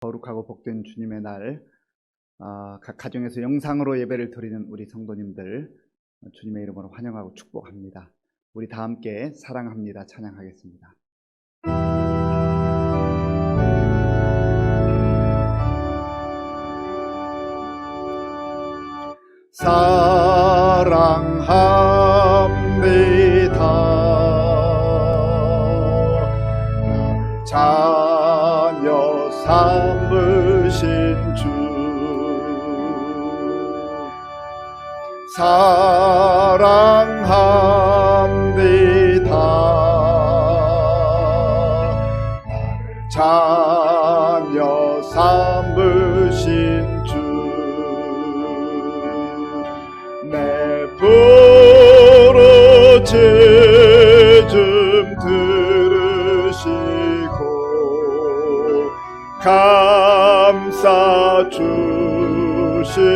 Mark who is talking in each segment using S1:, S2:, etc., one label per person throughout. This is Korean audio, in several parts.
S1: 거룩하고 복된 주님의 날, 각 가정에서 영상으로 예배를 드리는 우리 성도님들 주님의 이름으로 환영하고 축복합니다. 우리 다 함께 사랑합니다 찬양하겠습니다. 사랑합니다. 자녀 삼으신 주 사랑합니다. 나를 자녀 삼으신 주 내 부르짖음 들으시고 감싸 주시듯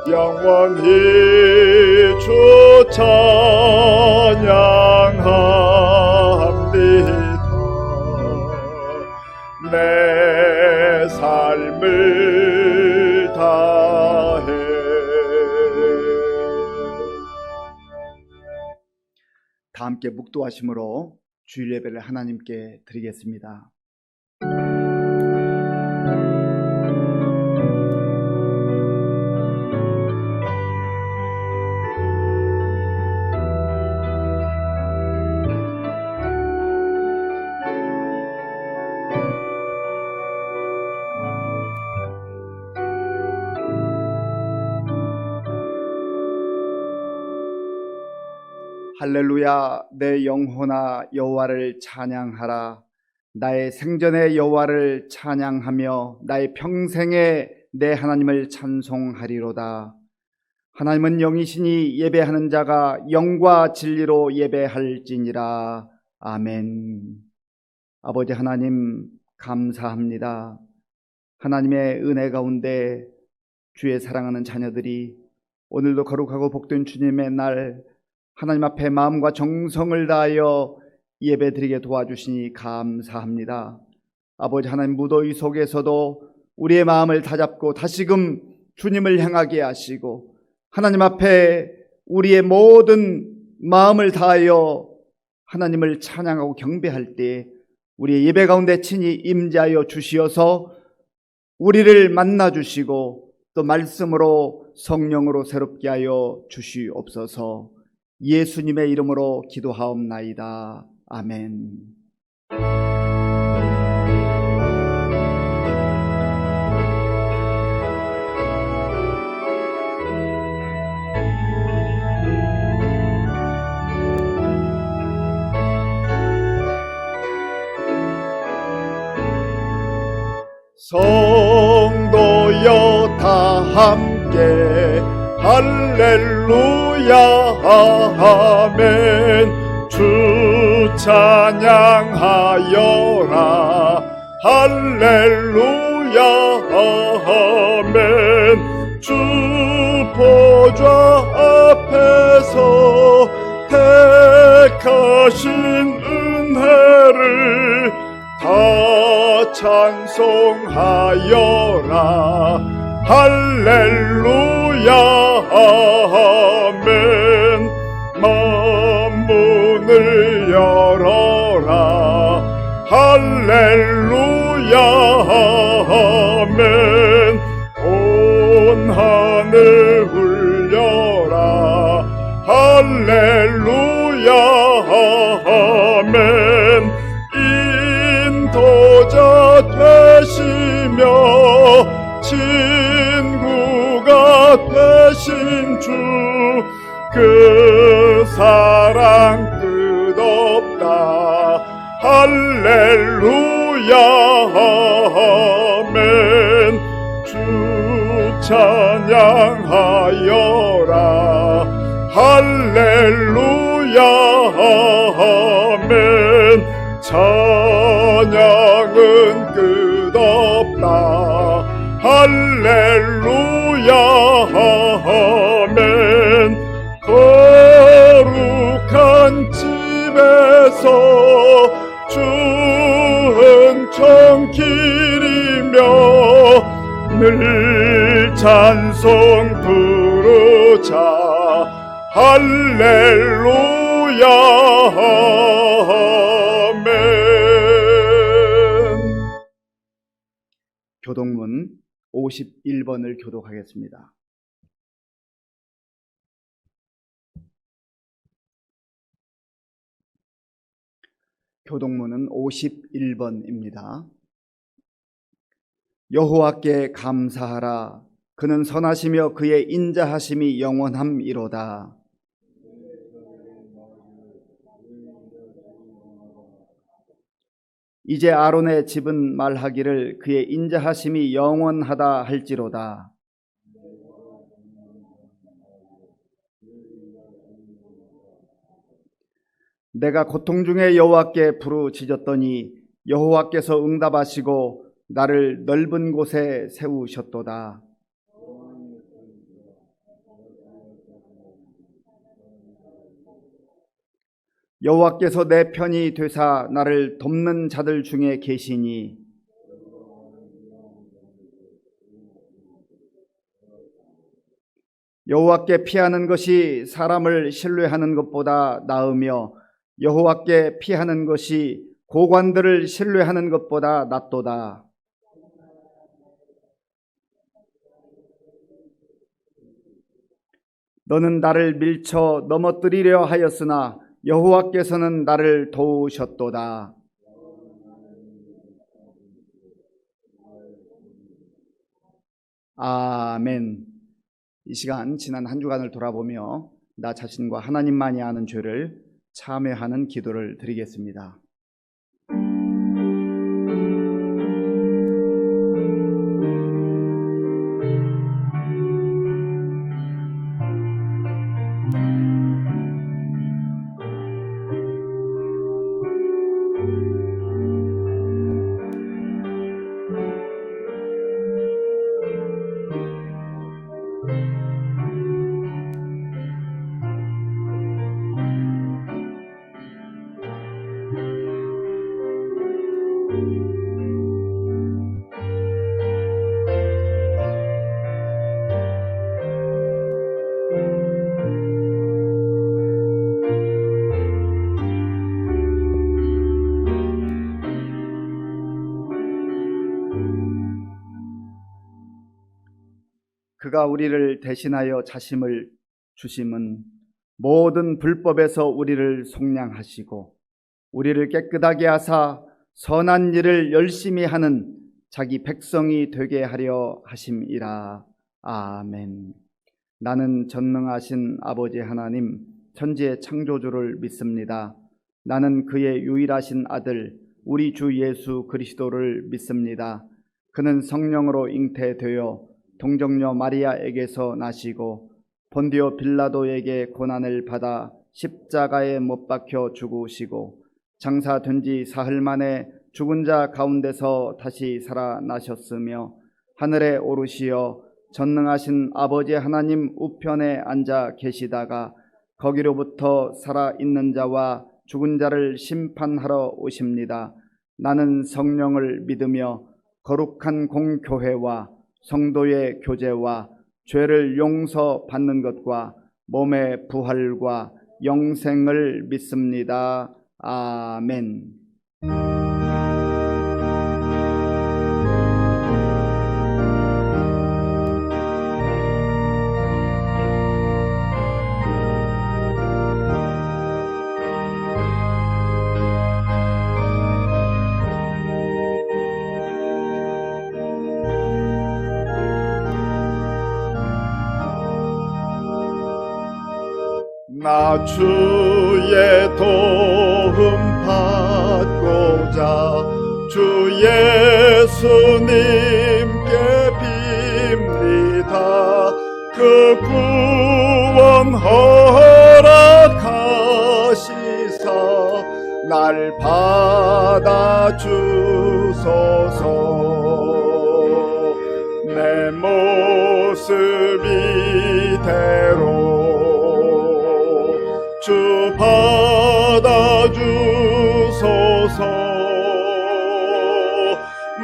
S1: 영원히 주 찬양합니다. 내 삶을 다해 다 함께 묵도하심으로 주일 예배를 하나님께 드리겠습니다. 할렐루야. 내 영혼아 여호와를 찬양하라. 나의 생전에 여호와를 찬양하며 나의 평생에 내 하나님을 찬송하리로다. 하나님은 영이시니 예배하는 자가 영과 진리로 예배할지니라. 아멘. 아버지 하나님 감사합니다. 하나님의 은혜 가운데 주의 사랑하는 자녀들이 오늘도 거룩하고 복된 주님의 날 하나님 앞에 마음과 정성을 다하여 예배드리게 도와주시니 감사합니다. 아버지 하나님, 무더위 속에서도 우리의 마음을 다잡고 다시금 주님을 향하게 하시고 하나님 앞에 우리의 모든 마음을 다하여 하나님을 찬양하고 경배할 때 우리의 예배 가운데 친히 임재하여 주시어서 우리를 만나 주시고 또 말씀으로 성령으로 새롭게 하여 주시옵소서. 예수님의 이름으로 기도하옵나이다. 아멘. 성도여 다 함께 할렐루야 아멘. 주 찬양하여라 할렐루야 아멘. 주 보좌 앞에서 택하신 은혜를 다 찬송하여라 할렐루야 아멘. 만문을 열어라 할렐루야 아멘. 온 하늘 울려라 할렐루야 아멘. 인도자 되시며 친구가 되신 주 그 사랑 끝없다 할렐루야 아멘. 주 찬양하여라 할렐루야 아멘. 찬양은 끝없다 할렐루야 아멘. 거룩한 집에서 주
S2: 정길이며 늘 찬송 부르자. 할렐루야 아멘.
S1: 교독문 51번을 교독하겠습니다. 교독문은 51번입니다. 여호와께 감사하라. 그는 선하시며 그의 인자하심이 영원함이로다. 이제 아론의 집은 말하기를 그의 인자하심이 영원하다 할지로다. 내가 고통 중에 여호와께 부르짖었더니 여호와께서 응답하시고 나를 넓은 곳에 세우셨도다. 여호와께서 내 편이 되사 나를 돕는 자들 중에 계시니 여호와께 피하는 것이 사람을 신뢰하는 것보다 나으며 여호와께 피하는 것이 고관들을 신뢰하는 것보다 낫도다. 너는 나를 밀쳐 넘어뜨리려 하였으나 여호와께서는 나를 도우셨도다. 아멘. 이 시간 지난 한 주간을 돌아보며 나 자신과 하나님만이 아는 죄를 참회하는 기도를 드리겠습니다. 그가 우리를 대신하여 자심을 주심은 모든 불법에서 우리를 속량하시고 우리를 깨끗하게 하사 선한 일을 열심히 하는 자기 백성이 되게 하려 하심이라. 아멘. 나는 전능하신 아버지 하나님 천지의 창조주를 믿습니다. 나는 그의 유일하신 아들 우리 주 예수 그리스도를 믿습니다. 그는 성령으로 잉태되어 동정녀 마리아에게서 나시고 본디오 빌라도에게 고난을 받아 십자가에 못 박혀 죽으시고 장사된 지 사흘 만에 죽은 자 가운데서 다시 살아나셨으며 하늘에 오르시어 전능하신 아버지 하나님 우편에 앉아 계시다가 거기로부터 살아있는 자와 죽은 자를 심판하러 오십니다. 나는 성령을 믿으며 거룩한 공교회와 성도의 교제와 죄를 용서받는 것과 몸의 부활과 영생을 믿습니다. 아멘.
S2: 나 주의 도움 받고자 주 예수님께 빕니다. 그 구원 허락하시사 날 받아주소서. 내 모습 이대로 주 받아주소서.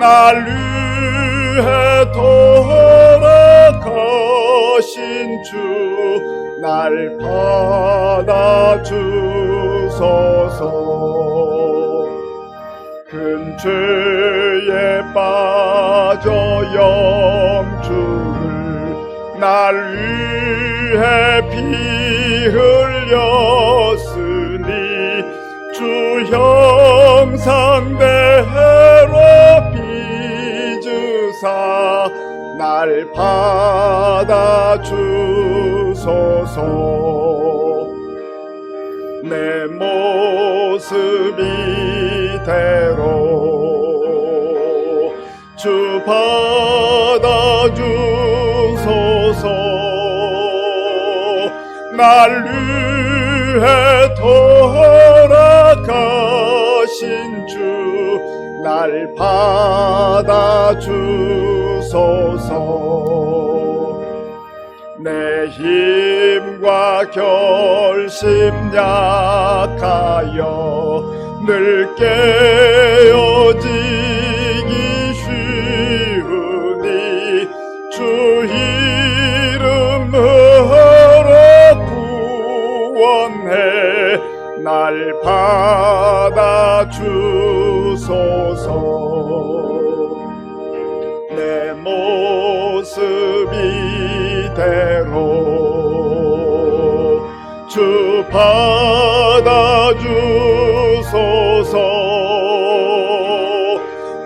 S2: 날 위해 돌아가신 주 날 받아주소서. 큰 죄에 빠져 영주를 날 위해 피 흘렸으니 주 형상대로 빚으사 날 받아주소서. 내 모습 이대로 주 받아주소서. 날 위해 돌아가신 주 날 받아주소서. 내 힘과 결심 약하여 늘 깨어지기 쉬우니 주 이름으로 구원해 날 받아주소서. 내 모습 이대로 주 받아주소서.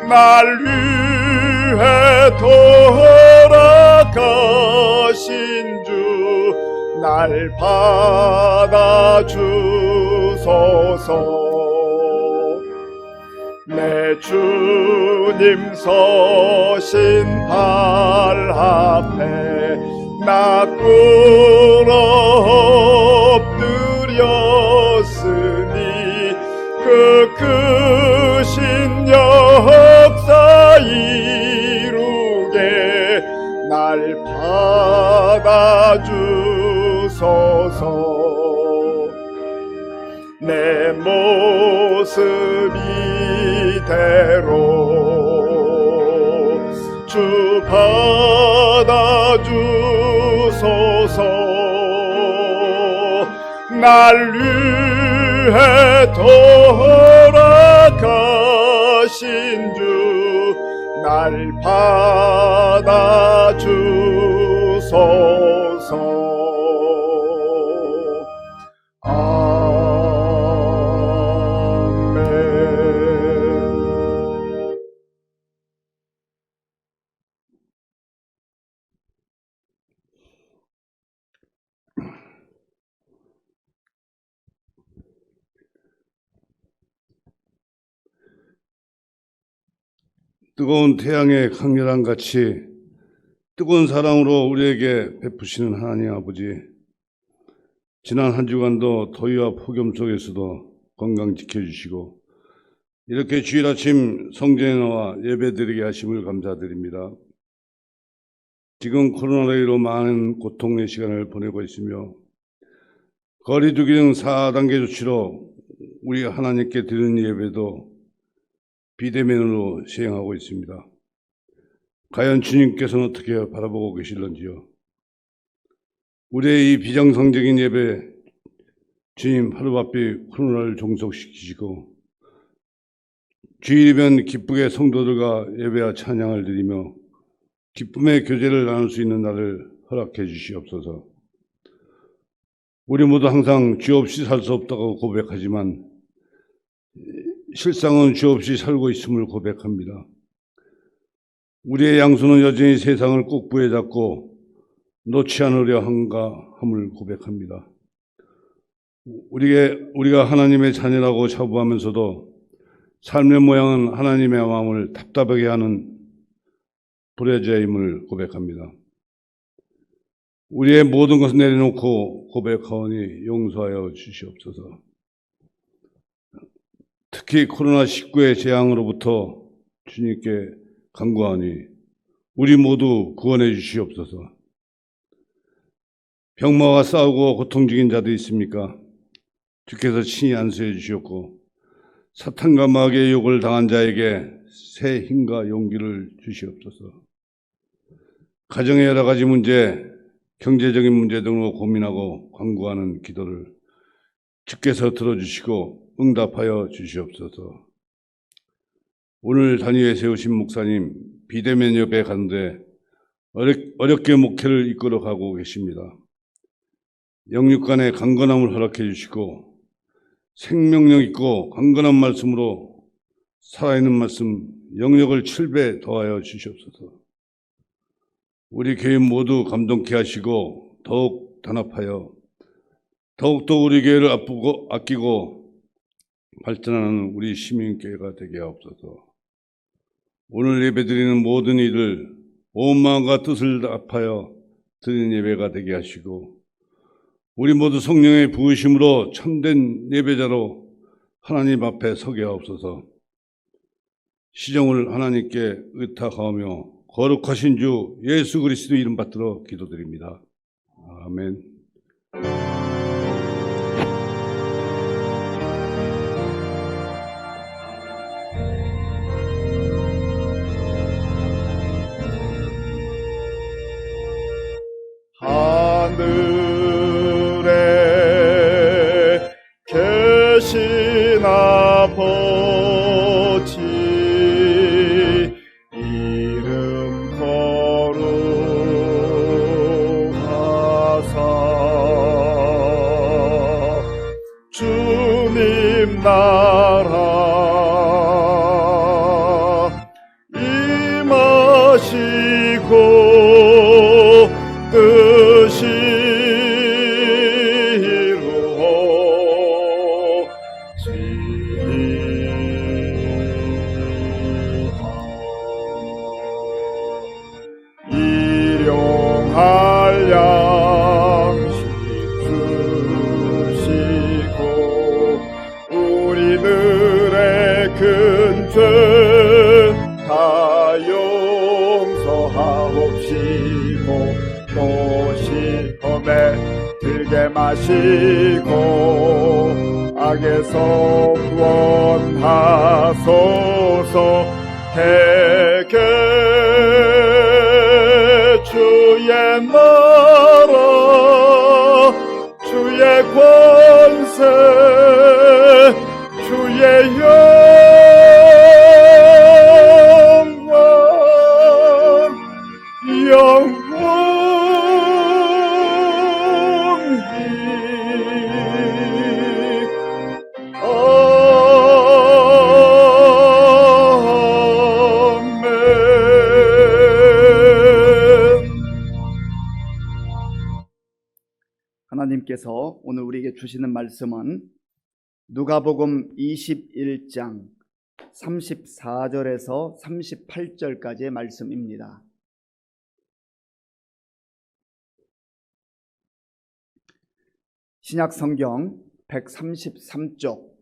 S2: 날 위해 돌아가신 주 날 받아주소서. 내 주님 서신 발 앞에 나 꿇어 엎드렸으니 그 크신 역사 이루게 날 받아주소서. 내 모습 이대로 주 받아주소서. 날 위해 돌아가신 주 날 받아주소서.
S3: 뜨거운 태양의 강렬한 같이 뜨거운 사랑으로 우리에게 베푸시는 하나님 아버지, 지난 한 주간도 더위와 폭염 속에서도 건강 지켜주시고 이렇게 주일 아침 성전에 나와 예배드리게 하심을 감사드립니다. 지금 코로나19로 많은 고통의 시간을 보내고 있으며 거리두기 등 4단계 조치로 우리 하나님께 드리는 예배도 비대면으로 시행하고 있습니다. 과연 주님께서는 어떻게 바라보고 계실런지요? 우리의 이 비정상적인 예배, 주님 하루바삐 코로나를 종속시키시고 주일이면 기쁘게 성도들과 예배와 찬양을 드리며 기쁨의 교제를 나눌 수 있는 날을 허락해 주시옵소서. 우리 모두 항상 주 없이 살 수 없다고 고백하지만 실상은 주 없이 살고 있음을 고백합니다. 우리의 양수는 여전히 세상을 꼭 부여잡고 놓지 않으려 함을 고백합니다. 우리가 하나님의 자녀라고 자부하면서도 삶의 모양은 하나님의 마음을 답답하게 하는 불의자임을 고백합니다. 우리의 모든 것을 내려놓고 고백하오니 용서하여 주시옵소서. 특히 코로나19의 재앙으로부터 주님께 간구하니 우리 모두 구원해 주시옵소서. 병마와 싸우고 고통 중인 자도 있습니까? 주께서 친히 안수해 주시옵고 사탄과 마귀의 욕을 당한 자에게 새 힘과 용기를 주시옵소서. 가정의 여러 가지 문제, 경제적인 문제 등으로 고민하고 간구하는 기도를 주께서 들어주시고 응답하여 주시옵소서. 오늘 단위에 세우신 목사님 비대면 예배 가운데 어렵게 목회를 이끌어가고 계십니다. 영육 간의 강건함을 허락해 주시고 생명력 있고 강건한 말씀으로 살아있는 말씀 영역을 7배 더하여 주시옵소서. 우리 교인 모두 감동케 하시고 더욱 단합하여 더욱더 우리 교회를 아끼고 발전하는 우리 시민교회가 되게 하옵소서. 오늘 예배드리는 모든 이들 온 마음과 뜻을 합하여 드리는 예배가 되게 하시고 우리 모두 성령의 부으심으로 참된 예배자로 하나님 앞에 서게 하옵소서. 시정을 하나님께 의탁하며 거룩하신 주 예수 그리스도 이름 받들어 기도드립니다. 아멘.
S2: 하늘에 계신 아버지 이름 거룩하사 주님 나라 임하시고 뜻이 일용할 양식 주시고 우리들의 큰 죄 다 용서하옵시고 또 시험에 들게 마시고 악에서 구원하소서. 대개 주의 나라 주의 권세 주의 영광 영원히
S1: 하나님께서 오늘 우리에게 주시는 말씀은 누가복음 21장 34절에서 38절까지의 말씀입니다. 신약 성경 133쪽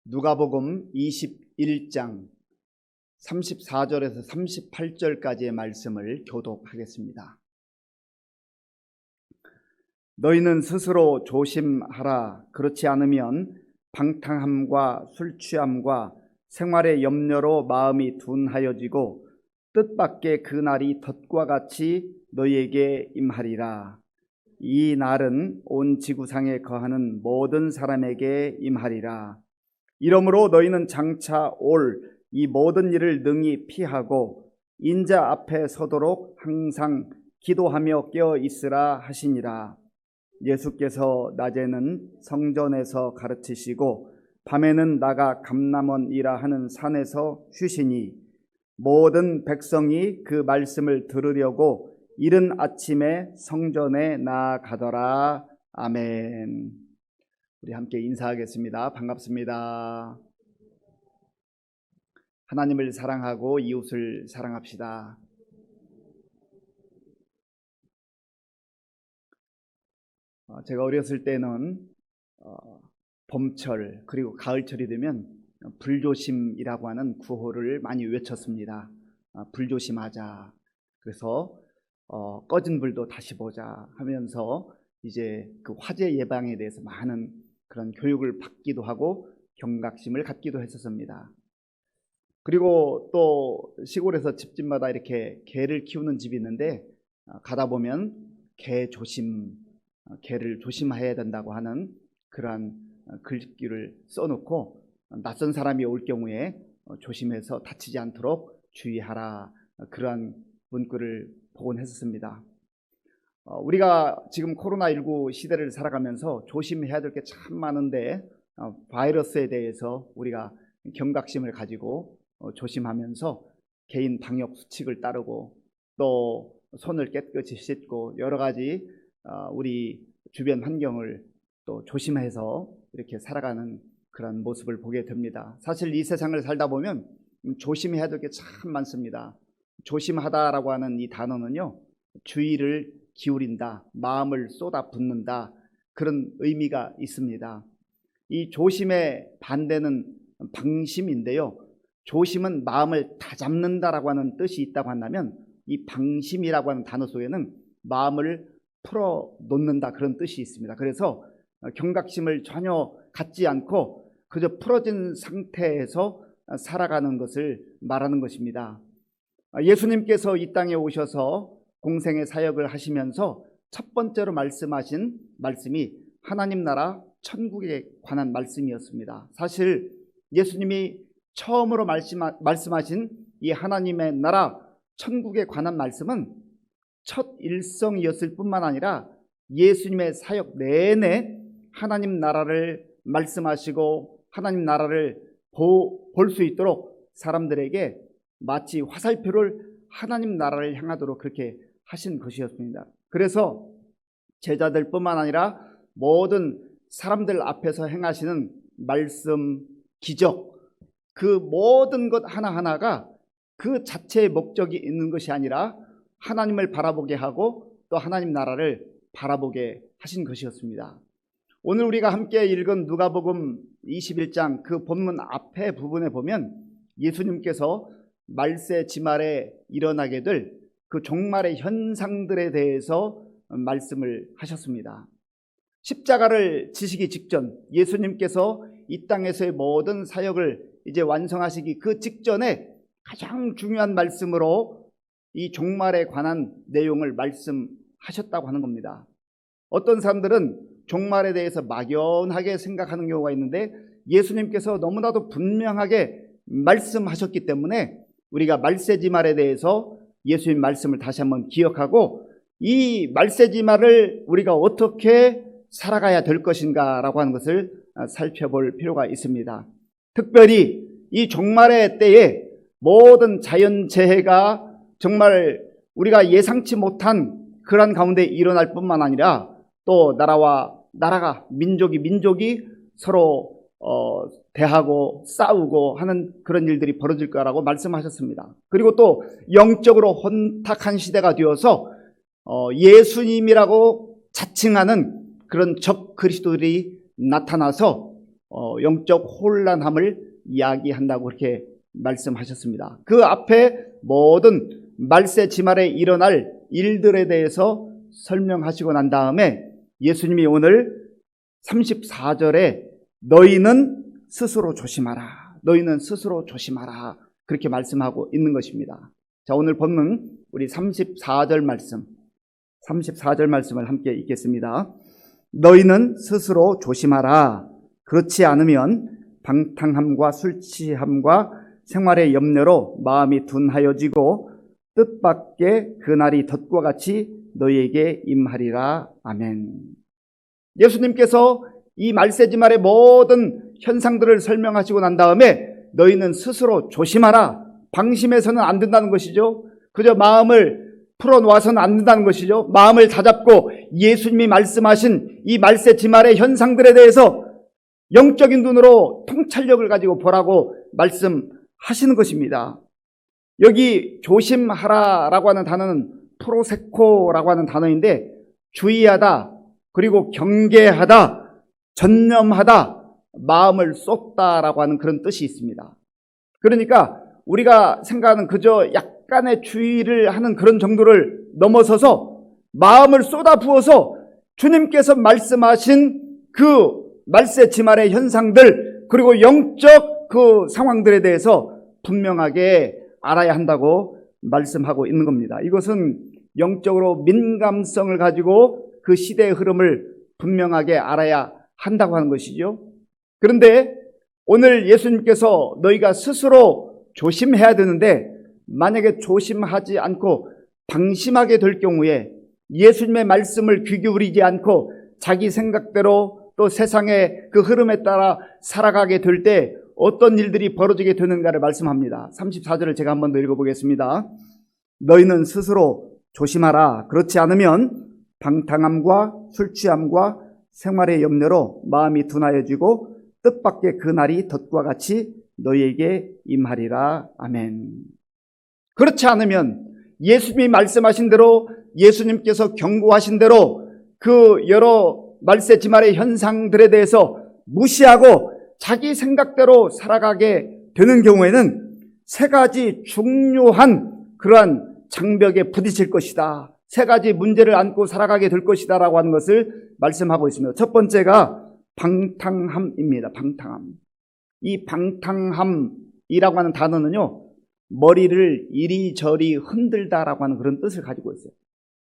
S1: 누가복음 21장 34절에서 38절까지의 말씀을 교독하겠습니다. 너희는 스스로 조심하라. 그렇지 않으면 방탕함과 술 취함과 생활의 염려로 마음이 둔하여지고 뜻밖의 그 날이 덫과 같이 너희에게 임하리라. 이 날은 온 지구상에 거하는 모든 사람에게 임하리라. 이러므로 너희는 장차 올 이 모든 일을 능히 피하고 인자 앞에 서도록 항상 기도하며 깨어 있으라 하시니라. 예수께서 낮에는 성전에서 가르치시고 밤에는 나가 감람원이라 하는 산에서 쉬시니 모든 백성이 그 말씀을 들으려고 이른 아침에 성전에 나아가더라. 아멘. 우리 함께 인사하겠습니다. 반갑습니다. 하나님을 사랑하고 이웃을 사랑합시다. 제가 어렸을 때는 봄철 그리고 가을철이 되면 불조심이라고 하는 구호를 많이 외쳤습니다. 불조심하자. 그래서 꺼진 불도 다시 보자 하면서 이제 그 화재 예방에 대해서 많은 그런 교육을 받기도 하고 경각심을 갖기도 했었습니다. 그리고 또 시골에서 집집마다 이렇게 개를 키우는 집이 있는데 가다 보면 개를 조심해야 된다고 하는 그러한 글귀를 써놓고 낯선 사람이 올 경우에 조심해서 다치지 않도록 주의하라, 그러한 문구를 보곤 했었습니다. 우리가 지금 코로나19 시대를 살아가면서 조심해야 될 게 참 많은데 바이러스에 대해서 우리가 경각심을 가지고 조심하면서 개인 방역 수칙을 따르고 또 손을 깨끗이 씻고 여러 가지 우리 주변 환경을 또 조심해서 이렇게 살아가는 그런 모습을 보게 됩니다. 사실 이 세상을 살다 보면 조심해야 될 게 참 많습니다. 조심하다라고 하는 이 단어는요, 주의를 기울인다, 마음을 쏟아붓는다, 그런 의미가 있습니다. 이 조심의 반대는 방심인데요, 조심은 마음을 다잡는다라고 하는 뜻이 있다고 한다면 이 방심이라고 하는 단어 속에는 마음을 풀어놓는다, 그런 뜻이 있습니다. 그래서 경각심을 전혀 갖지 않고 그저 풀어진 상태에서 살아가는 것을 말하는 것입니다. 예수님께서 이 땅에 오셔서 공생의 사역을 하시면서 첫 번째로 말씀하신 말씀이 하나님 나라 천국에 관한 말씀이었습니다. 사실 예수님이 처음으로 말씀하신 이 하나님의 나라 천국에 관한 말씀은 첫 일성이었을 뿐만 아니라 예수님의 사역 내내 하나님 나라를 말씀하시고 하나님 나라를 볼 수 있도록 사람들에게 마치 화살표를 하나님 나라를 향하도록 그렇게 하신 것이었습니다. 그래서 제자들뿐만 아니라 모든 사람들 앞에서 행하시는 말씀, 기적, 그 모든 것 하나하나가 그 자체의 목적이 있는 것이 아니라 하나님을 바라보게 하고 또 하나님 나라를 바라보게 하신 것이었습니다. 오늘 우리가 함께 읽은 누가복음 21장 그 본문 앞에 부분에 보면 예수님께서 말세 지말에 일어나게 될 그 종말의 현상들에 대해서 말씀을 하셨습니다. 십자가를 지시기 직전, 예수님께서 이 땅에서의 모든 사역을 이제 완성하시기 그 직전에 가장 중요한 말씀으로 이 종말에 관한 내용을 말씀하셨다고 하는 겁니다. 어떤 사람들은 종말에 대해서 막연하게 생각하는 경우가 있는데 예수님께서 너무나도 분명하게 말씀하셨기 때문에 우리가 말세지말에 대해서 예수님 말씀을 다시 한번 기억하고 이 말세지말을 우리가 어떻게 살아가야 될 것인가 라고 하는 것을 살펴볼 필요가 있습니다. 특별히 이 종말의 때에 모든 자연재해가 정말 우리가 예상치 못한 그런 가운데 일어날 뿐만 아니라 또 나라가 민족이 서로 대하고 싸우고 하는 그런 일들이 벌어질 거라고 말씀하셨습니다. 그리고 또 영적으로 혼탁한 시대가 되어서 예수님이라고 자칭하는 그런 적 그리스도들이 나타나서 영적 혼란함을 이야기한다고 그렇게 말씀하셨습니다. 그 앞에 모든 말세 지말에 일어날 일들에 대해서 설명하시고 난 다음에 예수님이 오늘 34절에 너희는 스스로 조심하라, 너희는 스스로 조심하라, 그렇게 말씀하고 있는 것입니다. 자, 오늘 본문 우리 34절 말씀을 함께 읽겠습니다. 너희는 스스로 조심하라. 그렇지 않으면 방탕함과 술 취함과 생활의 염려로 마음이 둔하여지고 뜻밖의 그날이 덫과 같이 너희에게 임하리라. 아멘. 예수님께서 이 말세지말의 모든 현상들을 설명하시고 난 다음에 너희는 스스로 조심하라. 방심해서는 안 된다는 것이죠. 그저 마음을 풀어놓아서는 안 된다는 것이죠. 마음을 다잡고 예수님이 말씀하신 이 말세지말의 현상들에 대해서 영적인 눈으로 통찰력을 가지고 보라고 말씀하시는 것입니다. 여기 조심하라라고 하는 단어는 프로세코라고 하는 단어인데 주의하다, 그리고 경계하다, 전념하다, 마음을 쏟다라고 하는 그런 뜻이 있습니다. 그러니까 우리가 생각하는 그저 약간의 주의를 하는 그런 정도를 넘어서서 마음을 쏟아부어서 주님께서 말씀하신 그 말세지말의 현상들, 그리고 영적 그 상황들에 대해서 분명하게 알아야 한다고 말씀하고 있는 겁니다. 이것은 영적으로 민감성을 가지고 그 시대의 흐름을 분명하게 알아야 한다고 하는 것이죠. 그런데 오늘 예수님께서 너희가 스스로 조심해야 되는데, 만약에 조심하지 않고 방심하게 될 경우에 예수님의 말씀을 귀 기울이지 않고 자기 생각대로 또 세상의 그 흐름에 따라 살아가게 될 때 어떤 일들이 벌어지게 되는가를 말씀합니다. 34절을 제가 한번 더 읽어보겠습니다. 너희는 스스로 조심하라. 그렇지 않으면 방탕함과 술 취함과 생활의 염려로 마음이 둔하여지고 뜻밖의 그 날이 덫과 같이 너희에게 임하리라. 아멘. 그렇지 않으면 예수님이 말씀하신 대로, 예수님께서 경고하신 대로 그 여러 말세지말의 현상들에 대해서 무시하고 자기 생각대로 살아가게 되는 경우에는 세 가지 중요한 그러한 장벽에 부딪힐 것이다. 세 가지 문제를 안고 살아가게 될 것이다 라고 하는 것을 말씀하고 있습니다. 첫 번째가 방탕함입니다. 방탕함. 이 방탕함이라고 하는 단어는요, 머리를 이리저리 흔들다라고 하는 그런 뜻을 가지고 있어요.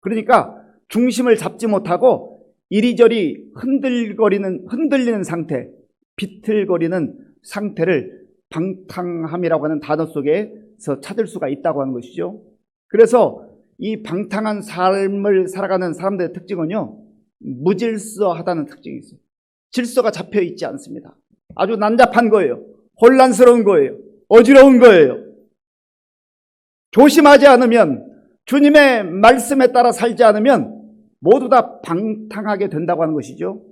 S1: 그러니까 중심을 잡지 못하고 이리저리 흔들리는 상태, 비틀거리는 상태를 방탕함이라고 하는 단어 속에서 찾을 수가 있다고 하는 것이죠. 그래서 이 방탕한 삶을 살아가는 사람들의 특징은요, 무질서하다는 특징이 있어요. 질서가 잡혀 있지 않습니다. 아주 난잡한 거예요. 혼란스러운 거예요. 어지러운 거예요. 조심하지 않으면, 주님의 말씀에 따라 살지 않으면 모두 다 방탕하게 된다고 하는 것이죠.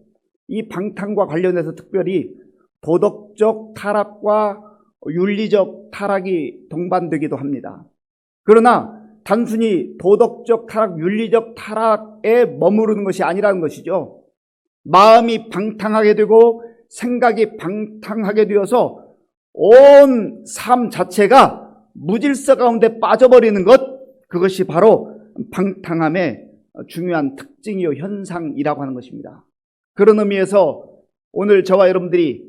S1: 이 방탕과 관련해서 특별히 도덕적 타락과 윤리적 타락이 동반되기도 합니다. 그러나 단순히 도덕적 타락, 윤리적 타락에 머무르는 것이 아니라는 것이죠. 마음이 방탕하게 되고 생각이 방탕하게 되어서 온 삶 자체가 무질서 가운데 빠져버리는 것, 그것이 바로 방탕함의 중요한 특징이요 현상이라고 하는 것입니다. 그런 의미에서 오늘 저와 여러분들이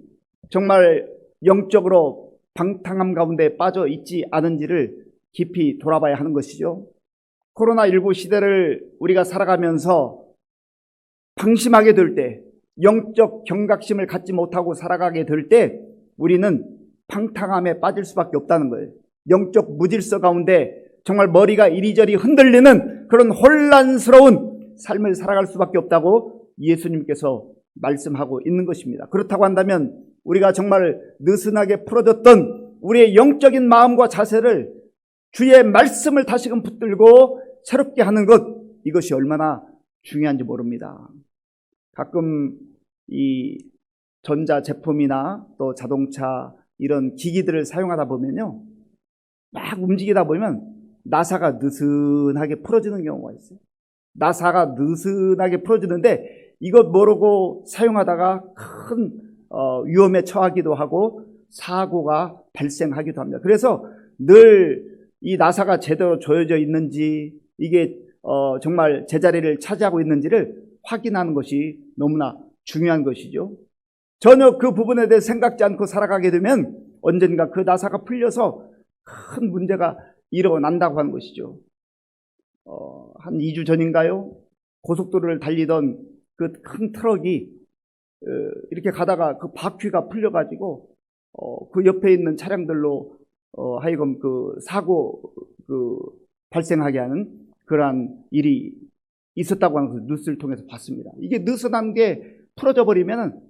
S1: 정말 영적으로 방탕함 가운데 빠져 있지 않은지를 깊이 돌아봐야 하는 것이죠. 코로나19 시대를 우리가 살아가면서 방심하게 될 때, 영적 경각심을 갖지 못하고 살아가게 될 때 우리는 방탕함에 빠질 수밖에 없다는 거예요. 영적 무질서 가운데 정말 머리가 이리저리 흔들리는 그런 혼란스러운 삶을 살아갈 수밖에 없다고 예수님께서 말씀하고 있는 것입니다. 그렇다고 한다면 우리가 정말 느슨하게 풀어졌던 우리의 영적인 마음과 자세를 주의 말씀을 다시금 붙들고 새롭게 하는 것, 이것이 얼마나 중요한지 모릅니다. 가끔 이 전자제품이나 또 자동차 이런 기기들을 사용하다 보면요, 막 움직이다 보면 나사가 느슨하게 풀어지는 경우가 있어요. 나사가 느슨하게 풀어지는데 이것 모르고 사용하다가 큰 위험에 처하기도 하고 사고가 발생하기도 합니다. 그래서 늘 이 나사가 제대로 조여져 있는지, 이게 정말 제자리를 차지하고 있는지를 확인하는 것이 너무나 중요한 것이죠. 전혀 그 부분에 대해 생각지 않고 살아가게 되면 언젠가 그 나사가 풀려서 큰 문제가 일어난다고 하는 것이죠. 한 2주 전인가요? 고속도로를 달리던 그 큰 트럭이 이렇게 가다가 그 바퀴가 풀려가지고 그 옆에 있는 차량들로 하여금 그 사고 발생하게 하는 그러한 일이 있었다고 하는 것을 뉴스를 통해서 봤습니다. 이게 느슨한 게 풀어져 버리면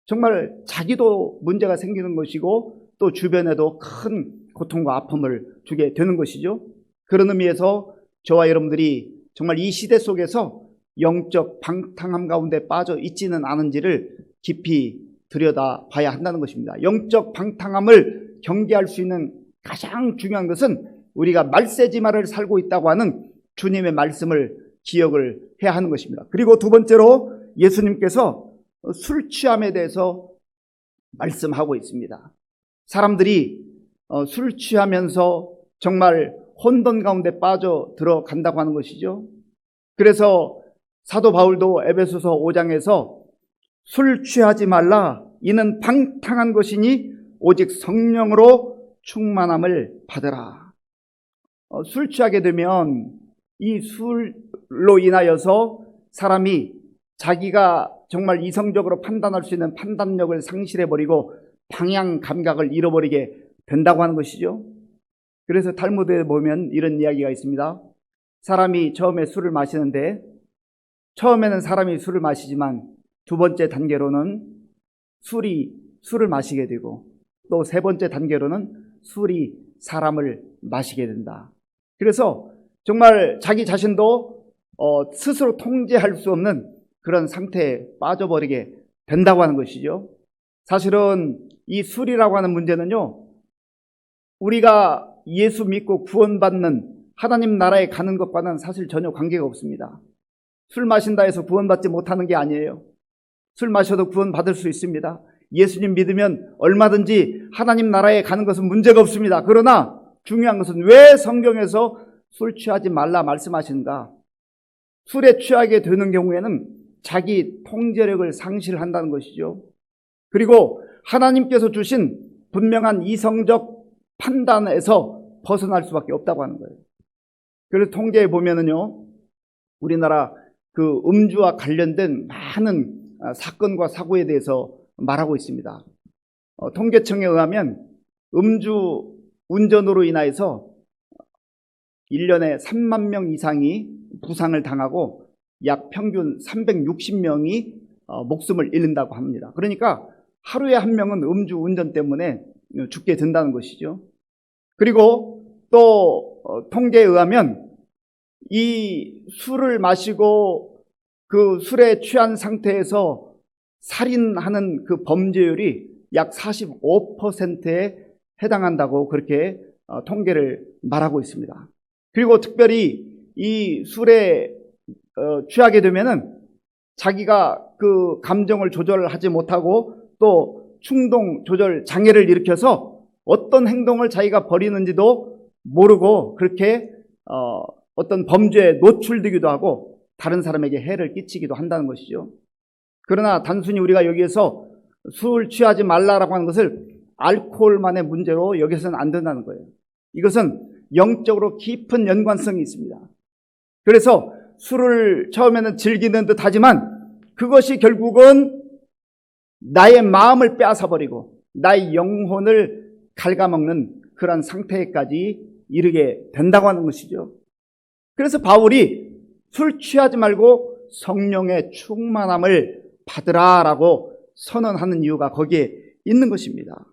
S1: 정말 자기도 문제가 생기는 것이고 또 주변에도 큰 고통과 아픔을 주게 되는 것이죠. 그런 의미에서 저와 여러분들이 정말 이 시대 속에서 영적 방탕함 가운데 빠져 있지는 않은지를 깊이 들여다봐야 한다는 것입니다. 영적 방탕함을 경계할 수 있는 가장 중요한 것은 우리가 말세지말을 살고 있다고 하는 주님의 말씀을 기억을 해야 하는 것입니다. 그리고 두 번째로 예수님께서 술 취함에 대해서 말씀하고 있습니다. 사람들이 술 취하면서 정말 혼돈 가운데 빠져 들어간다고 하는 것이죠. 그래서 사도 바울도 에베소서 5장에서 술 취하지 말라, 이는 방탕한 것이니 오직 성령으로 충만함을 받으라. 술 취하게 되면 이 술로 인하여서 사람이 자기가 정말 이성적으로 판단할 수 있는 판단력을 상실해버리고 방향 감각을 잃어버리게 된다고 하는 것이죠. 그래서 탈무드에 보면 이런 이야기가 있습니다. 사람이 처음에 술을 마시는데 처음에는 사람이 술을 마시지만 두 번째 단계로는 술을 마시게 되고 또 세 번째 단계로는 술이 사람을 마시게 된다. 그래서 정말 자기 자신도 스스로 통제할 수 없는 그런 상태에 빠져버리게 된다고 하는 것이죠. 사실은 이 술이라고 하는 문제는요, 우리가 예수 믿고 구원받는 하나님 나라에 가는 것과는 사실 전혀 관계가 없습니다. 술 마신다 해서 구원받지 못하는 게 아니에요. 술 마셔도 구원받을 수 있습니다. 예수님 믿으면 얼마든지 하나님 나라에 가는 것은 문제가 없습니다. 그러나 중요한 것은 왜 성경에서 술 취하지 말라 말씀하시는가? 술에 취하게 되는 경우에는 자기 통제력을 상실한다는 것이죠. 그리고 하나님께서 주신 분명한 이성적 판단에서 벗어날 수밖에 없다고 하는 거예요. 그래서 통계에 보면은요, 우리나라 그 음주와 관련된 많은 사건과 사고에 대해서 말하고 있습니다. 통계청에 의하면 음주 운전으로 인하여서 1년에 3만 명 이상이 부상을 당하고 약 평균 360명이 목숨을 잃는다고 합니다. 그러니까 하루에 한 명은 음주 운전 때문에 죽게 된다는 것이죠. 그리고 또 통계에 의하면 이 술을 마시고 그 술에 취한 상태에서 살인하는 그 범죄율이 약 45%에 해당한다고 그렇게 통계를 말하고 있습니다. 그리고 특별히 이 술에 취하게 되면은 자기가 그 감정을 조절하지 못하고 또 충동 조절 장애를 일으켜서 어떤 행동을 자기가 벌이는지도 모르고 그렇게 어떤 범죄에 노출되기도 하고 다른 사람에게 해를 끼치기도 한다는 것이죠. 그러나 단순히 우리가 여기에서 술 취하지 말라라고 하는 것을 알코올만의 문제로 여기서는 안 된다는 거예요. 이것은 영적으로 깊은 연관성이 있습니다. 그래서 술을 처음에는 즐기는 듯 하지만 그것이 결국은 나의 마음을 빼앗아버리고 나의 영혼을 갉아먹는 그런 상태까지 이르게 된다고 하는 것이죠. 그래서 바울이 술 취하지 말고 성령의 충만함을 받으라라고 선언하는 이유가 거기에 있는 것입니다.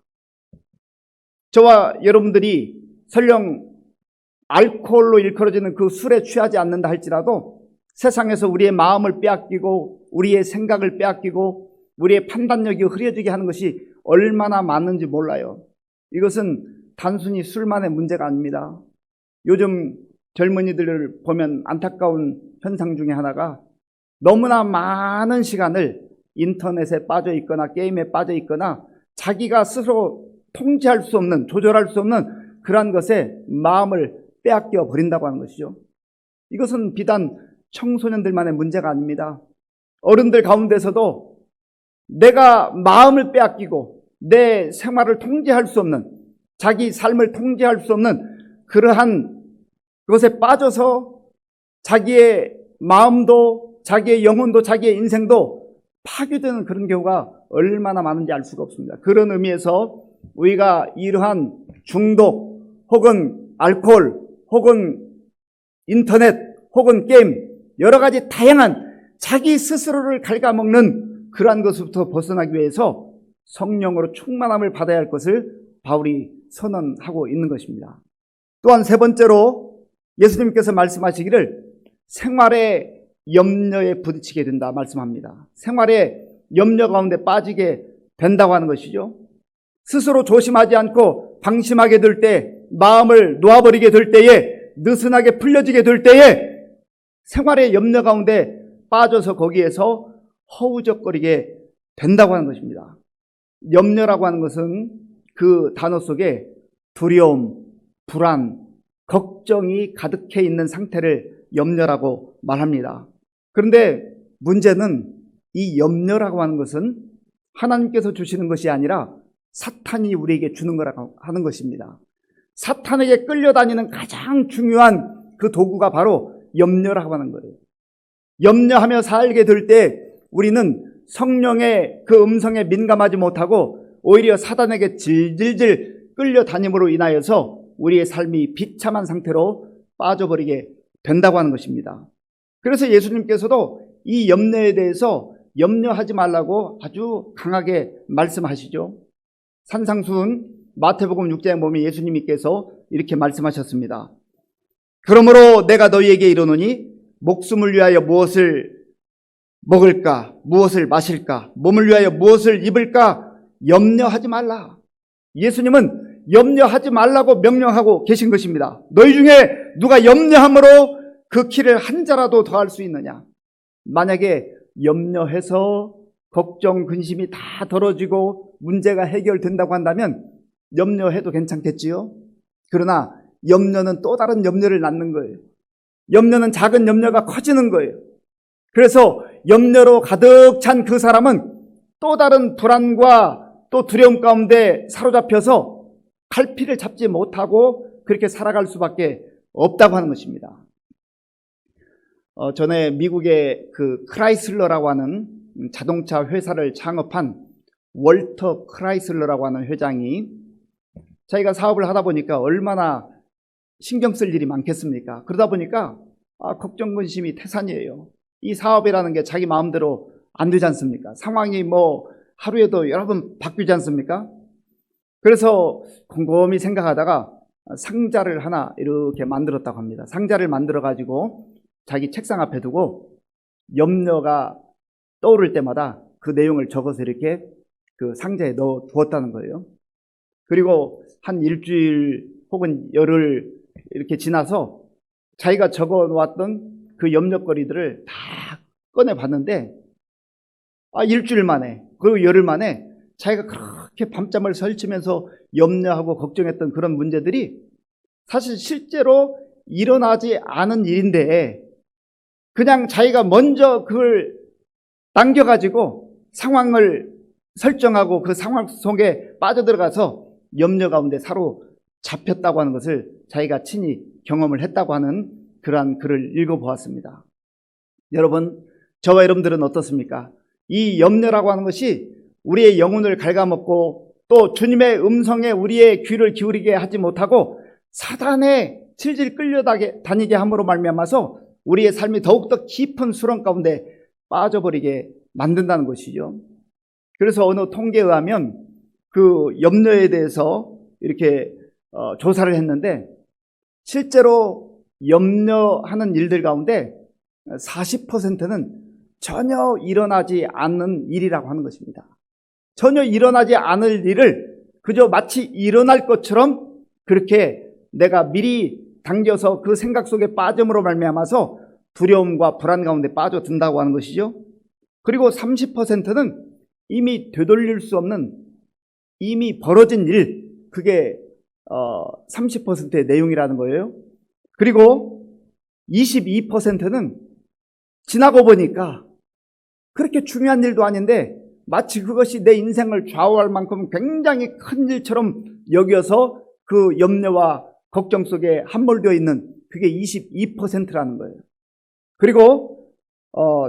S1: 저와 여러분들이 설령 알코올로 일컬어지는 그 술에 취하지 않는다 할지라도 세상에서 우리의 마음을 빼앗기고 우리의 생각을 빼앗기고 우리의 판단력이 흐려지게 하는 것이 얼마나 많은지 몰라요. 이것은 단순히 술만의 문제가 아닙니다. 요즘 젊은이들을 보면 안타까운 현상 중에 하나가 너무나 많은 시간을 인터넷에 빠져 있거나 게임에 빠져 있거나 자기가 스스로 통제할 수 없는, 조절할 수 없는 그러한 것에 마음을 빼앗겨 버린다고 하는 것이죠. 이것은 비단 청소년들만의 문제가 아닙니다. 어른들 가운데서도 내가 마음을 빼앗기고 내 생활을 통제할 수 없는, 자기 삶을 통제할 수 없는 그러한 그것에 빠져서 자기의 마음도 자기의 영혼도 자기의 인생도 파괴되는 그런 경우가 얼마나 많은지 알 수가 없습니다. 그런 의미에서 우리가 이러한 중독 혹은 알코올 혹은 인터넷 혹은 게임 여러 가지 다양한 자기 스스로를 갉아먹는 그러한 것부터 벗어나기 위해서 성령으로 충만함을 받아야 할 것을 바울이 선언하고 있는 것입니다. 또한 세 번째로 예수님께서 말씀하시기를 생활의 염려에 부딪히게 된다 말씀합니다. 생활의 염려 가운데 빠지게 된다고 하는 것이죠. 스스로 조심하지 않고 방심하게 될 때, 마음을 놓아버리게 될 때에, 느슨하게 풀려지게 될 때에 생활의 염려 가운데 빠져서 거기에서 허우적거리게 된다고 하는 것입니다. 염려라고 하는 것은 그 단어 속에 두려움, 불안, 걱정이 가득해 있는 상태를 염려라고 말합니다. 그런데 문제는 이 염려라고 하는 것은 하나님께서 주시는 것이 아니라 사탄이 우리에게 주는 거라고 하는 것입니다. 사탄에게 끌려다니는 가장 중요한 그 도구가 바로 염려라고 하는 거예요. 염려하며 살게 될 때 우리는 성령의 그 음성에 민감하지 못하고 오히려 사단에게 질질질 끌려다님으로 인하여서 우리의 삶이 비참한 상태로 빠져버리게 된다고 하는 것입니다. 그래서 예수님께서도 이 염려에 대해서 염려하지 말라고 아주 강하게 말씀하시죠. 산상수훈 마태복음 6장에 보면 예수님께서 이렇게 말씀하셨습니다. 그러므로 내가 너희에게 이르노니 목숨을 위하여 무엇을 먹을까, 무엇을 마실까, 몸을 위하여 무엇을 입을까 염려하지 말라. 예수님은 염려하지 말라고 명령하고 계신 것입니다. 너희 중에 누가 염려함으로 그 키를 한 자라도 더할 수 있느냐? 만약에 염려해서 걱정, 근심이 다 덜어지고 문제가 해결된다고 한다면 염려해도 괜찮겠지요? 그러나 염려는 또 다른 염려를 낳는 거예요. 염려는 작은 염려가 커지는 거예요. 그래서 염려로 가득 찬 그 사람은 또 다른 불안과 또 두려움 가운데 사로잡혀서 갈피를 잡지 못하고 그렇게 살아갈 수밖에 없다고 하는 것입니다. 전에 미국의 그 크라이슬러라고 하는 자동차 회사를 창업한 월터 크라이슬러라고 하는 회장이 자기가 사업을 하다 보니까 얼마나 신경 쓸 일이 많겠습니까? 그러다 보니까 걱정, 근심이 태산이에요. 이 사업이라는 게 자기 마음대로 안 되지 않습니까? 상황이 뭐 하루에도 여러 번 바뀌지 않습니까? 그래서 곰곰이 생각하다가 상자를 하나 이렇게 만들었다고 합니다. 상자를 만들어 가지고 자기 책상 앞에 두고 염려가 떠오를 때마다 그 내용을 적어서 이렇게 그 상자에 넣어 두었다는 거예요. 그리고 한 일주일 혹은 열흘 이렇게 지나서 자기가 적어 놓았던 그 염려거리들을 다 꺼내 봤는데 일주일 만에 그리고 열흘 만에 자기가 그렇게 밤잠을 설치면서 염려하고 걱정했던 그런 문제들이 사실 실제로 일어나지 않은 일인데 그냥 자기가 먼저 그걸 당겨가지고 상황을 설정하고 그 상황 속에 빠져들어가서 염려 가운데 사로잡혔다고 하는 것을 자기가 친히 경험을 했다고 하는 그러한 글을 읽어보았습니다. 여러분, 저와 여러분들은 어떻습니까? 이 염려라고 하는 것이 우리의 영혼을 갉아먹고 또 주님의 음성에 우리의 귀를 기울이게 하지 못하고 사단의 질질 끌려다니게 함으로 말미암아서 우리의 삶이 더욱더 깊은 수렁 가운데 빠져버리게 만든다는 것이죠. 그래서 어느 통계에 의하면 그 염려에 대해서 이렇게 조사를 했는데 실제로 염려하는 일들 가운데 40%는 전혀 일어나지 않는 일이라고 하는 것입니다. 전혀 일어나지 않을 일을 그저 마치 일어날 것처럼 그렇게 내가 미리 당겨서 그 생각 속에 빠짐으로 말미암아서 두려움과 불안 가운데 빠져든다고 하는 것이죠. 그리고 30%는 이미 되돌릴 수 없는 이미 벌어진 일, 그게 30%의 내용이라는 거예요. 그리고 22%는 지나고 보니까 그렇게 중요한 일도 아닌데 마치 그것이 내 인생을 좌우할 만큼 굉장히 큰 일처럼 여겨서 그 염려와 걱정 속에 함몰되어 있는 그게 22%라는 거예요. 그리고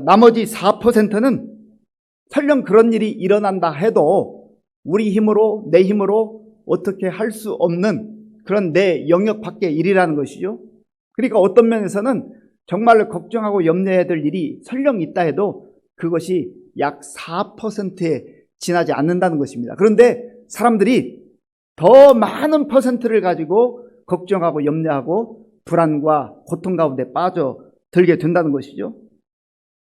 S1: 나머지 4%는 설령 그런 일이 일어난다 해도 우리 힘으로 내 힘으로 어떻게 할 수 없는 그런 내 영역 밖의 일이라는 것이죠. 그러니까 어떤 면에서는 정말로 걱정하고 염려해야 될 일이 설령 있다 해도 그것이 약 4%에 지나지 않는다는 것입니다. 그런데 사람들이 더 많은 퍼센트를 가지고 걱정하고 염려하고 불안과 고통 가운데 빠져들게 된다는 것이죠.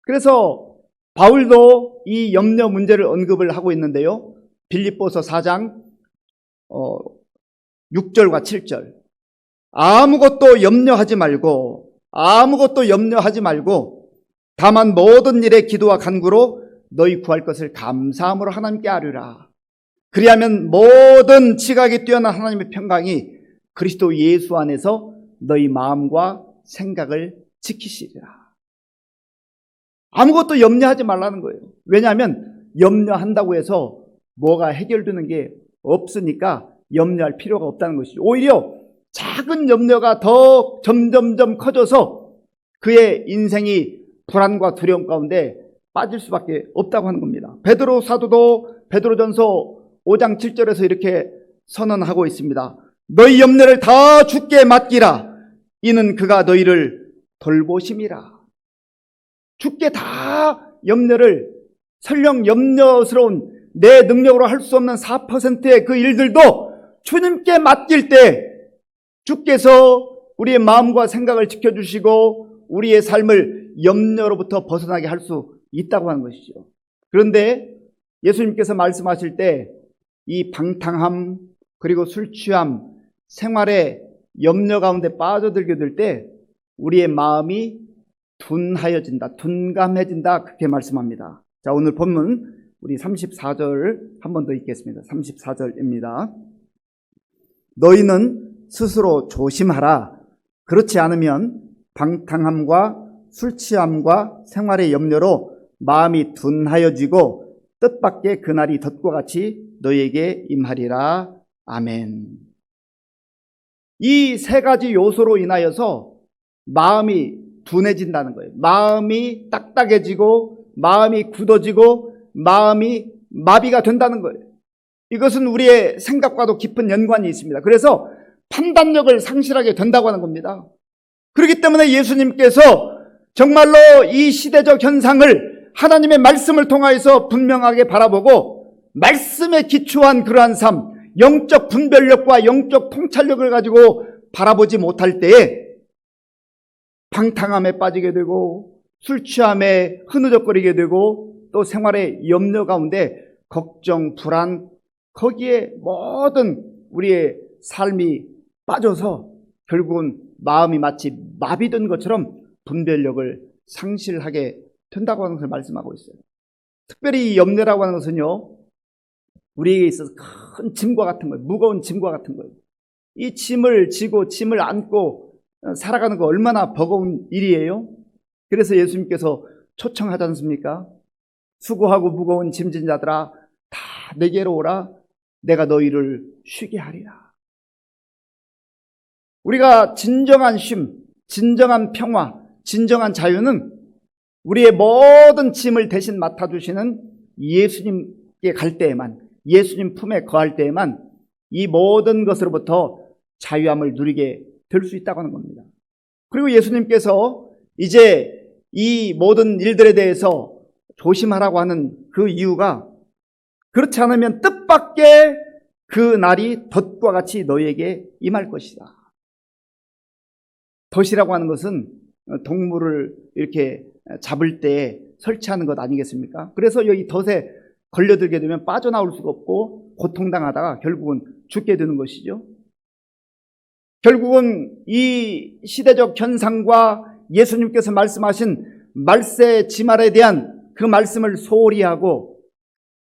S1: 그래서 바울도 이 염려 문제를 언급을 하고 있는데요. 빌립보서 4장 6절과 7절 아무것도 염려하지 말고 다만 모든 일에 기도와 간구로 너희 구할 것을 감사함으로 하나님께 아뢰라. 그리하면 모든 지각이 뛰어난 하나님의 평강이 그리스도 예수 안에서 너희 마음과 생각을 지키시리라. 아무것도 염려하지 말라는 거예요. 왜냐하면 염려한다고 해서 뭐가 해결되는 게 없으니까 염려할 필요가 없다는 것이죠. 오히려 작은 염려가 더 점점점 커져서 그의 인생이 불안과 두려움 가운데 빠질 수밖에 없다고 하는 겁니다. 베드로 사도도 베드로전서 5장 7절에서 이렇게 선언하고 있습니다. 너희 염려를 다 주께 맡기라. 이는 그가 너희를 돌보심이라. 주께 다 염려를, 설령 염려스러운 내 능력으로 할 수 없는 4%의 그 일들도 주님께 맡길 때 주께서 우리의 마음과 생각을 지켜주시고 우리의 삶을 염려로부터 벗어나게 할 수 있다고 하는 것이죠. 그런데 예수님께서 말씀하실 때 이 방탕함 그리고 술 취함, 생활의 염려 가운데 빠져들게 될 때 우리의 마음이 둔하여진다, 둔감해진다, 그렇게 말씀합니다. 자, 오늘 본문 우리 34절 한 번 더 읽겠습니다. 34절입니다. 너희는 스스로 조심하라. 그렇지 않으면 방탕함과 술 취함과 생활의 염려로 마음이 둔하여지고 뜻밖의 그날이 덫과 같이 너희에게 임하리라. 아멘. 이 세 가지 요소로 인하여서 마음이 둔해진다는 거예요. 마음이 딱딱해지고 마음이 굳어지고 마음이 마비가 된다는 거예요. 이것은 우리의 생각과도 깊은 연관이 있습니다. 그래서 판단력을 상실하게 된다고 하는 겁니다. 그렇기 때문에 예수님께서 정말로 이 시대적 현상을 하나님의 말씀을 통하여서 분명하게 바라보고 말씀에 기초한 그러한 삶, 영적 분별력과 영적 통찰력을 가지고 바라보지 못할 때에 방탕함에 빠지게 되고 술 취함에 흐느적거리게 되고 또 생활의 염려 가운데 걱정, 불안, 거기에 모든 우리의 삶이 빠져서 결국은 마음이 마치 마비된 것처럼 분별력을 상실하게 된다고 하는 것을 말씀하고 있어요. 특별히 이 염려라고 하는 것은요, 우리에게 있어서 큰 짐과 같은 거예요. 무거운 짐과 같은 거예요. 이 짐을 지고 짐을 안고 살아가는 거 얼마나 버거운 일이에요. 그래서 예수님께서 초청하지 않습니까? 수고하고 무거운 짐진 자들아 다 내게로 오라. 내가 너희를 쉬게 하리라. 우리가 진정한 쉼, 진정한 평화, 진정한 자유는 우리의 모든 짐을 대신 맡아주시는 예수님께 갈 때에만, 예수님 품에 거할 때에만 이 모든 것으로부터 자유함을 누리게 될 수 있다고 하는 겁니다. 그리고 예수님께서 이제 이 모든 일들에 대해서 조심하라고 하는 그 이유가 그렇지 않으면 뜻밖의 그 날이 덫과 같이 너희에게 임할 것이다. 덫이라고 하는 것은 동물을 이렇게 잡을 때 설치하는 것 아니겠습니까? 그래서 여기 덫에 걸려들게 되면 빠져나올 수가 없고 고통당하다가 결국은 죽게 되는 것이죠. 결국은 이 시대적 현상과 예수님께서 말씀하신 말세 지말에 대한 그 말씀을 소홀히 하고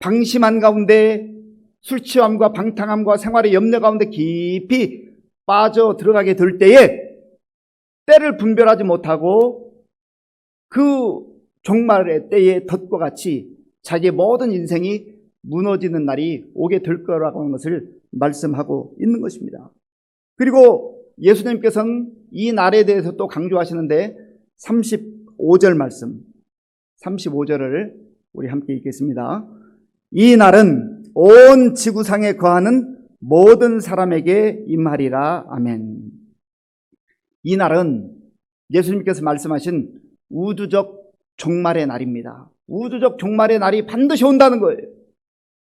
S1: 방심한 가운데 술 취함과 방탕함과 생활의 염려 가운데 깊이 빠져 들어가게 될 때에 때를 분별하지 못하고 그 종말의 때의 덫과 같이 자기의 모든 인생이 무너지는 날이 오게 될 거라고 하는 것을 말씀하고 있는 것입니다. 그리고 예수님께서는 이 날에 대해서 또 강조하시는데 35절 말씀, 35절을 우리 함께 읽겠습니다. 이 날은 온 지구상에 거하는 모든 사람에게 임하리라. 아멘. 이 날은 예수님께서 말씀하신 우주적 종말의 날입니다. 우주적 종말의 날이 반드시 온다는 거예요.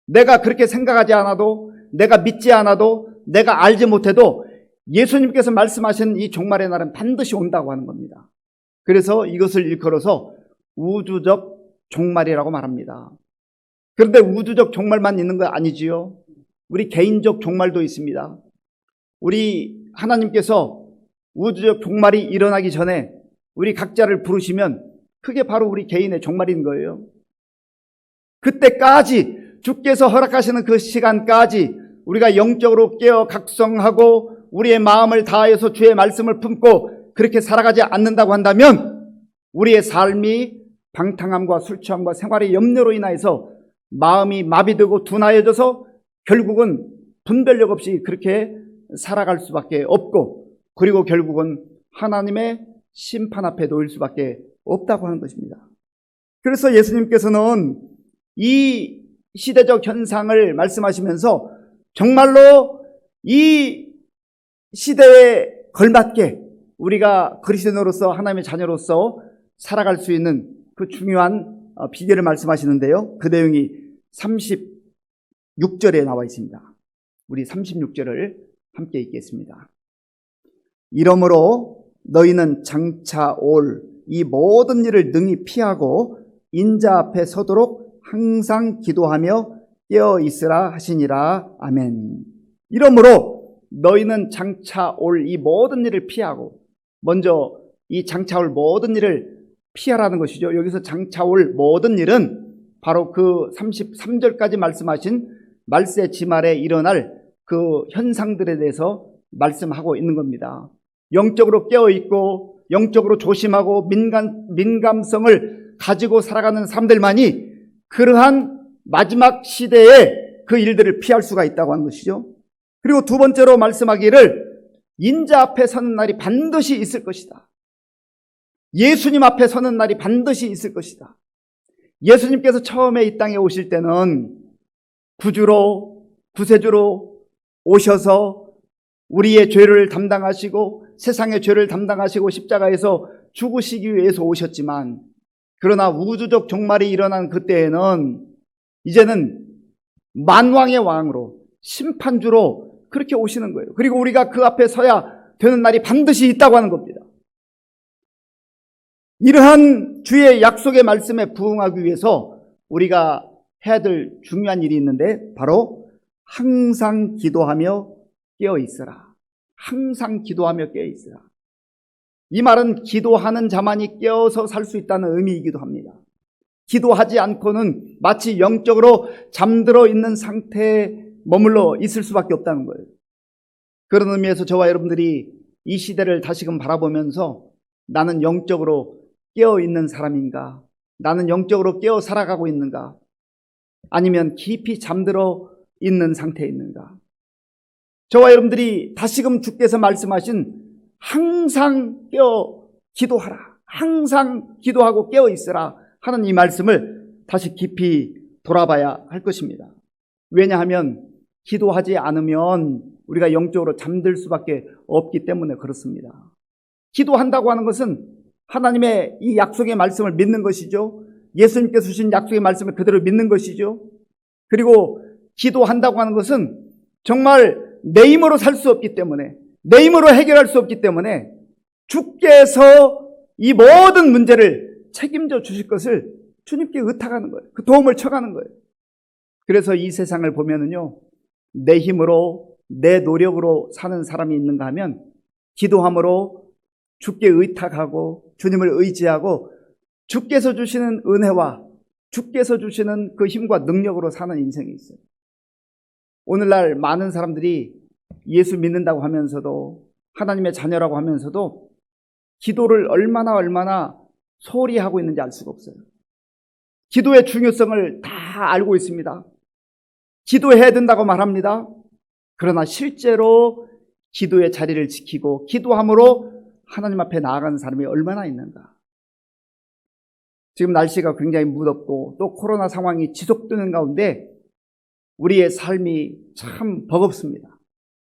S1: 내가 그렇게 생각하지 않아도, 내가 믿지 않아도, 내가 알지 못해도 예수님께서 말씀하신 이 종말의 날은 반드시 온다고 하는 겁니다. 그래서 이것을 일컬어서 우주적 종말이라고 말합니다. 그런데 우주적 종말만 있는 거 아니지요. 우리 개인적 종말도 있습니다. 우리 하나님께서 우주적 종말이 일어나기 전에 우리 각자를 부르시면 그게 바로 우리 개인의 종말인 거예요. 그때까지 주께서 허락하시는 그 시간까지 우리가 영적으로 깨어 각성하고 우리의 마음을 다해서 주의 말씀을 품고 그렇게 살아가지 않는다고 한다면 우리의 삶이 방탕함과 술 취함과 생활의 염려로 인하여서 마음이 마비되고 둔하여져서 결국은 분별력 없이 그렇게 살아갈 수밖에 없고, 그리고 결국은 하나님의 심판 앞에 놓일 수밖에 없다고 하는 것입니다. 그래서 예수님께서는 이 시대적 현상을 말씀하시면서 정말로 이 시대에 걸맞게 우리가 그리스도인으로서 하나님의 자녀로서 살아갈 수 있는 그 중요한 비결을 말씀하시는데요. 그 내용이 36절에 나와 있습니다. 우리 36절을 함께 읽겠습니다. 이러므로 너희는 장차 올 이 모든 일을 능히 피하고 인자 앞에 서도록 항상 기도하며 깨어 있으라 하시니라. 아멘. 이러므로 너희는 장차 올 이 모든 일을 피하고, 먼저 이 장차 올 모든 일을 피하라는 것이죠. 여기서 장차 올 모든 일은 바로 그 33절까지 말씀하신 말세 지말에 일어날 그 현상들에 대해서 말씀하고 있는 겁니다. 영적으로 깨어있고 영적으로 조심하고 민감성을 가지고 살아가는 사람들만이 그러한 마지막 시대에 그 일들을 피할 수가 있다고 하는 것이죠. 그리고 두 번째로 말씀하기를 인자 앞에 서는 날이 반드시 있을 것이다. 예수님 앞에 서는 날이 반드시 있을 것이다. 예수님께서 처음에 이 땅에 오실 때는 구세주로 오셔서 우리의 죄를 담당하시고 세상의 죄를 담당하시고 십자가에서 죽으시기 위해서 오셨지만, 그러나 우주적 종말이 일어난 그때에는 이제는 만왕의 왕으로 심판주로 그렇게 오시는 거예요. 그리고 우리가 그 앞에 서야 되는 날이 반드시 있다고 하는 겁니다. 이러한 주의 약속의 말씀에 부응하기 위해서 우리가 해야 될 중요한 일이 있는데, 바로 항상 기도하며 깨어 있으라. 항상 기도하며 깨어 있으라. 이 말은 기도하는 자만이 깨어서 살 수 있다는 의미이기도 합니다. 기도하지 않고는 마치 영적으로 잠들어 있는 상태에 머물러 있을 수밖에 없다는 거예요. 그런 의미에서 저와 여러분들이 이 시대를 다시금 바라보면서 나는 영적으로 깨어 있는 사람인가? 나는 영적으로 깨어 살아가고 있는가? 아니면 깊이 잠들어 있는 상태에 있는가? 저와 여러분들이 다시금 주께서 말씀하신 항상 깨어 기도하라, 항상 기도하고 깨어 있으라 하는 이 말씀을 다시 깊이 돌아봐야 할 것입니다. 왜냐하면 기도하지 않으면 우리가 영적으로 잠들 수밖에 없기 때문에 그렇습니다. 기도한다고 하는 것은 하나님의 이 약속의 말씀을 믿는 것이죠. 예수님께서 주신 약속의 말씀을 그대로 믿는 것이죠. 그리고 기도한다고 하는 것은 정말 내 힘으로 살 수 없기 때문에, 내 힘으로 해결할 수 없기 때문에 주께서 이 모든 문제를 책임져 주실 것을 주님께 의탁하는 거예요. 그 도움을 청하는 거예요. 그래서 이 세상을 보면은요, 내 힘으로, 내 노력으로 사는 사람이 있는가 하면 기도함으로 주께 의탁하고 주님을 의지하고 주께서 주시는 은혜와 주께서 주시는 그 힘과 능력으로 사는 인생이 있어요. 오늘날 많은 사람들이 예수 믿는다고 하면서도, 하나님의 자녀라고 하면서도 기도를 얼마나 소홀히 하고 있는지 알 수가 없어요. 기도의 중요성을 다 알고 있습니다. 기도해야 된다고 말합니다. 그러나 실제로 기도의 자리를 지키고 기도함으로 하나님 앞에 나아가는 사람이 얼마나 있는가? 지금 날씨가 굉장히 무덥고 또 코로나 상황이 지속되는 가운데 우리의 삶이 참 버겁습니다.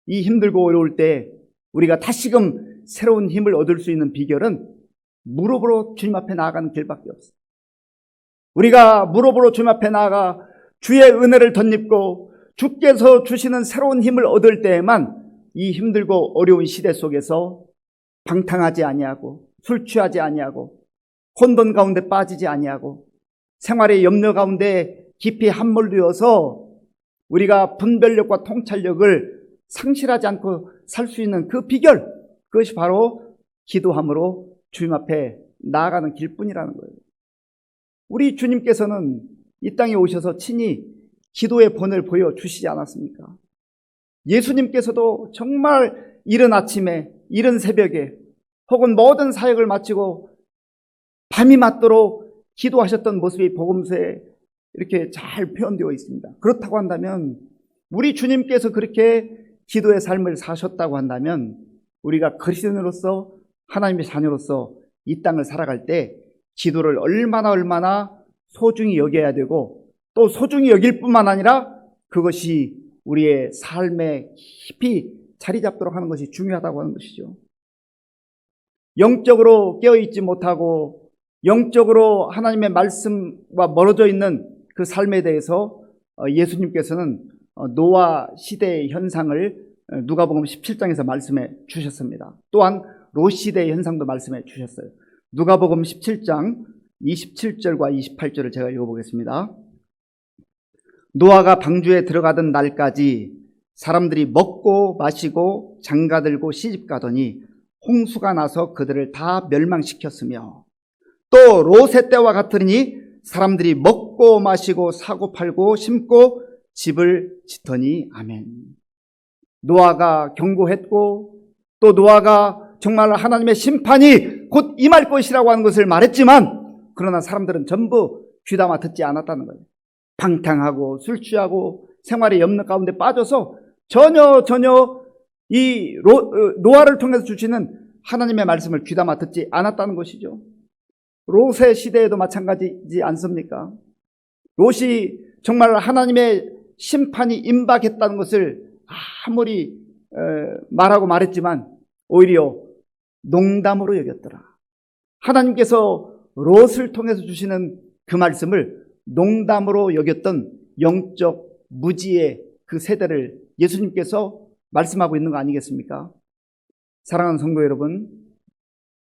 S1: 이 힘들고 어려울 때 우리가 다시금 새로운 힘을 얻을 수 있는 비결은 무릎으로 주님 앞에 나아가는 길밖에 없어요. 우리가 무릎으로 주님 앞에 나아가 주의 은혜를 덧입고 주께서 주시는 새로운 힘을 얻을 때에만 이 힘들고 어려운 시대 속에서 방탕하지 아니하고 술 취하지 아니하고 혼돈 가운데 빠지지 아니하고 생활의 염려 가운데 깊이 함몰되어서 우리가 분별력과 통찰력을 상실하지 않고 살 수 있는 그 비결, 그것이 바로 기도함으로 주님 앞에 나아가는 길뿐이라는 거예요. 우리 주님께서는 이 땅에 오셔서 친히 기도의 본을 보여주시지 않았습니까? 예수님께서도 정말 이른 아침에, 이른 새벽에 혹은 모든 사역을 마치고 밤이 맞도록 기도하셨던 모습이 복음서에 이렇게 잘 표현되어 있습니다. 그렇다고 한다면 우리 주님께서 그렇게 기도의 삶을 사셨다고 한다면 우리가 그리스도인으로서 하나님의 자녀로서 이 땅을 살아갈 때 기도를 얼마나 소중히 여겨야 되고 또 소중히 여길 뿐만 아니라 그것이 우리의 삶에 깊이 자리 잡도록 하는 것이 중요하다고 하는 것이죠. 영적으로 깨어있지 못하고 영적으로 하나님의 말씀과 멀어져 있는 그 삶에 대해서 예수님께서는 노아 시대의 현상을 누가복음 17장에서 말씀해 주셨습니다. 또한 롯 시대의 현상도 말씀해 주셨어요. 누가복음 17장 27절과 28절을 제가 읽어보겠습니다. 노아가 방주에 들어가던 날까지 사람들이 먹고 마시고 장가들고 시집가더니 홍수가 나서 그들을 다 멸망시켰으며 또 롯의 때와 같으니 사람들이 먹고 마시고 사고 팔고 심고 집을 짓더니 아멘. 노아가 경고했고 또 노아가 정말 하나님의 심판이 곧 임할 것이라고 하는 것을 말했지만 그러나 사람들은 전부 귀담아 듣지 않았다는 거예요. 방탕하고 술 취하고 생활의 염려 가운데 빠져서 전혀 이 노아를 통해서 주시는 하나님의 말씀을 귀담아 듣지 않았다는 것이죠. 롯의 시대에도 마찬가지지 않습니까? 롯이 정말 하나님의 심판이 임박했다는 것을 아무리 말하고 말했지만 오히려 농담으로 여겼더라. 하나님께서 롯을 통해서 주시는 그 말씀을 농담으로 여겼던 영적 무지의 그 세대를 예수님께서 말씀하고 있는 거 아니겠습니까? 사랑하는 성도 여러분,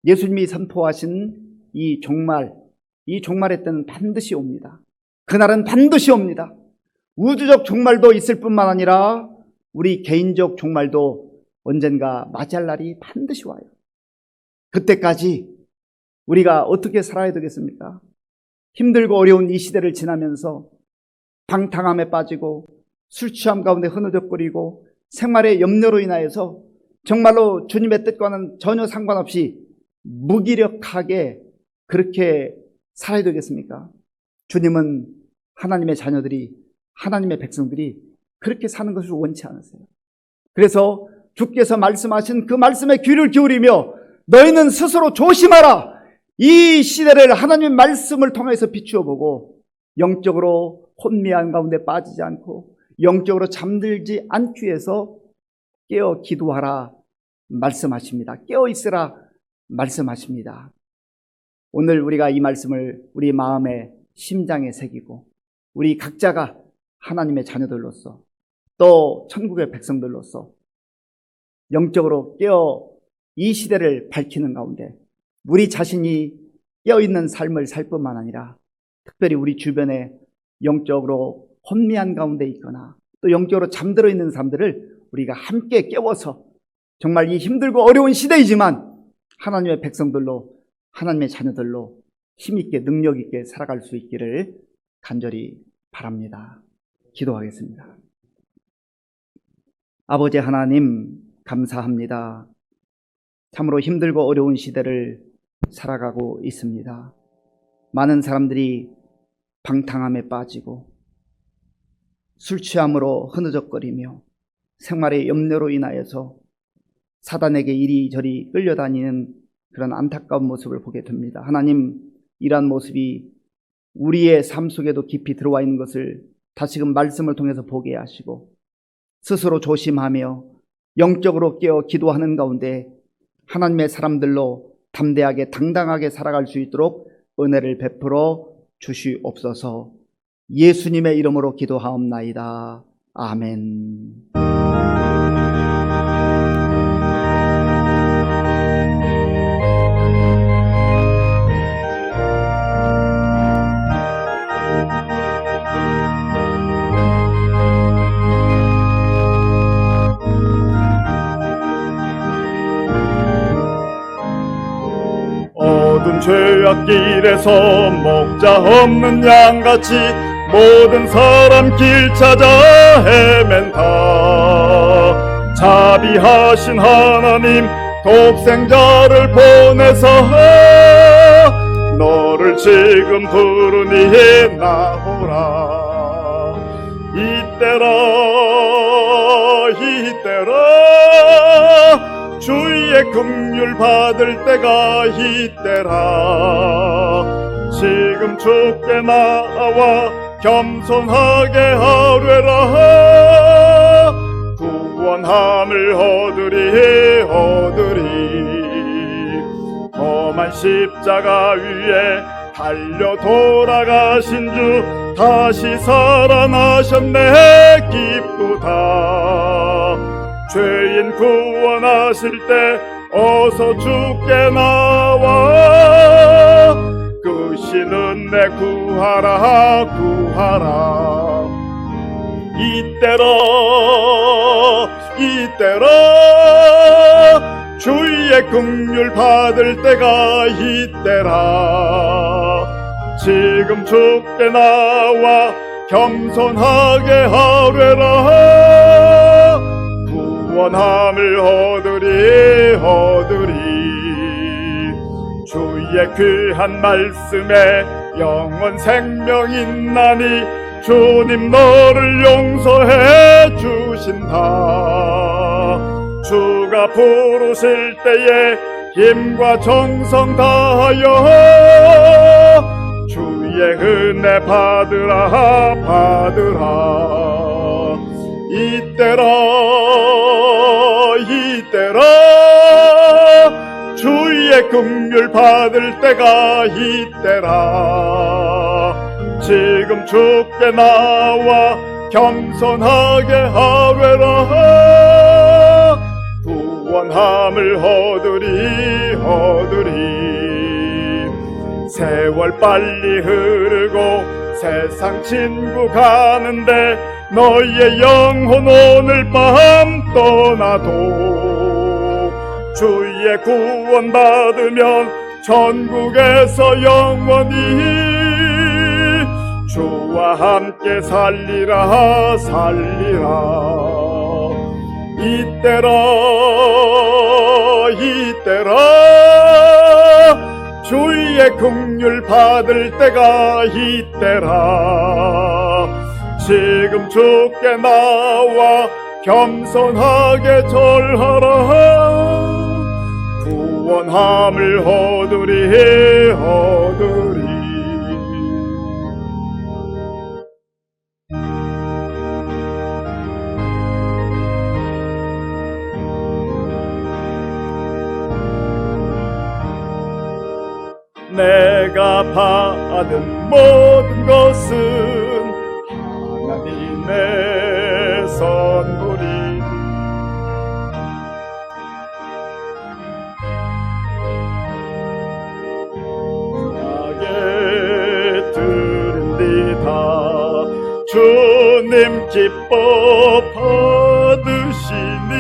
S1: 예수님이 선포하신 이 종말의 때는 반드시 옵니다. 그날은 반드시 옵니다. 우주적 종말도 있을 뿐만 아니라 우리 개인적 종말도 언젠가 맞이할 날이 반드시 와요. 그때까지 우리가 어떻게 살아야 되겠습니까? 힘들고 어려운 이 시대를 지나면서 방탕함에 빠지고 술 취함 가운데 흐느적거리고 생활의 염려로 인하여서 정말로 주님의 뜻과는 전혀 상관없이 무기력하게 그렇게 살아야 되겠습니까? 주님은 하나님의 자녀들이, 하나님의 백성들이 그렇게 사는 것을 원치 않으세요. 그래서 주께서 말씀하신 그 말씀에 귀를 기울이며 너희는 스스로 조심하라. 이 시대를 하나님의 말씀을 통해서 비추어 보고 영적으로 혼미한 가운데 빠지지 않고 영적으로 잠들지 않기 위해서 깨어 기도하라 말씀하십니다. 깨어 있으라 말씀하십니다. 오늘 우리가 이 말씀을 우리 마음의 심장에 새기고 우리 각자가 하나님의 자녀들로서 또 천국의 백성들로서 영적으로 깨어 이 시대를 밝히는 가운데 우리 자신이 깨어있는 삶을 살 뿐만 아니라 특별히 우리 주변에 영적으로 혼미한 가운데 있거나 또 영적으로 잠들어 있는 사람들을 우리가 함께 깨워서 정말 이 힘들고 어려운 시대이지만 하나님의 백성들로 하나님의 자녀들로 힘있게 능력있게 살아갈 수 있기를 간절히 바랍니다. 기도하겠습니다. 아버지 하나님 감사합니다. 참으로 힘들고 어려운 시대를 살아가고 있습니다. 많은 사람들이 방탕함에 빠지고 술 취함으로 흐느적거리며 생활의 염려로 인하여서 사단에게 이리저리 끌려다니는 그런 안타까운 모습을 보게 됩니다. 하나님, 이러한 모습이 우리의 삶 속에도 깊이 들어와 있는 것을 다시금 말씀을 통해서 보게 하시고 스스로 조심하며 영적으로 깨어 기도하는 가운데 하나님의 사람들로 담대하게 당당하게 살아갈 수 있도록 은혜를 베풀어 주시옵소서. 예수님의 이름으로 기도하옵나이다. 아멘.
S2: 어두운 죄악길에서 목자 없는 양같이 모든 사람 길 찾아 헤맨다. 자비하신 하나님 독생자를 보내서 너를 지금 부르니 나오라. 이때라 주의 긍휼 받을 때가 이때라. 지금 주께 나와 겸손하게 하뢰라. 구원함을 얻으리. 험한 십자가 위에 달려 돌아가신 주 다시 살아나셨네. 기쁘다. 죄인 구원하실 때 어서 주께 나와 크신 은혜 구하라. 이때라 주의 긍휼 받을 때가 이때라. 지금 주께 나와 겸손하게 하뢰라. 구원함을 얻으리. 주의 귀한 말씀에 영원 생명 있나니 주님 너를 용서해 주신다. 주가 부르실 때에 힘과 정성 다하여 주의 은혜 받으라. 이때라 주의 긍휼 받을 때가 이때라. 지금 주께 나와 겸손하게 하뢰라. 구원함을 얻으리. 세월 빨리 흐르고 세상 친구 가는데 너희의 영혼 오늘 밤 떠나도 주의 구원 받으면 천국에서 영원히 주와 함께 살리라. 이때라 주의 긍휼 받을 때가 이때라. 지금 주께 나와 겸손하게 절하라. 구원함을 얻으리. 내가 받은 모든 것은 하나님의 선물이 나게 드립니다. 주님 기뻐 받으시니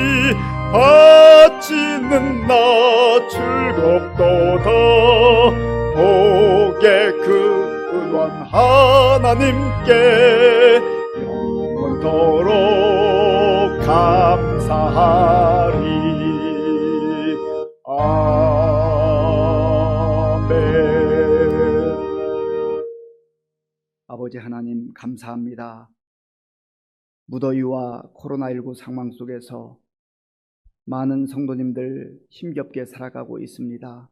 S2: 바치는 나 즐겁도다. 복의 근원 하나님께 영원토록 감사하리. 아멘.
S1: 아버지 하나님 감사합니다. 무더위와 코로나19 상황 속에서 많은 성도님들 힘겹게 살아가고 있습니다.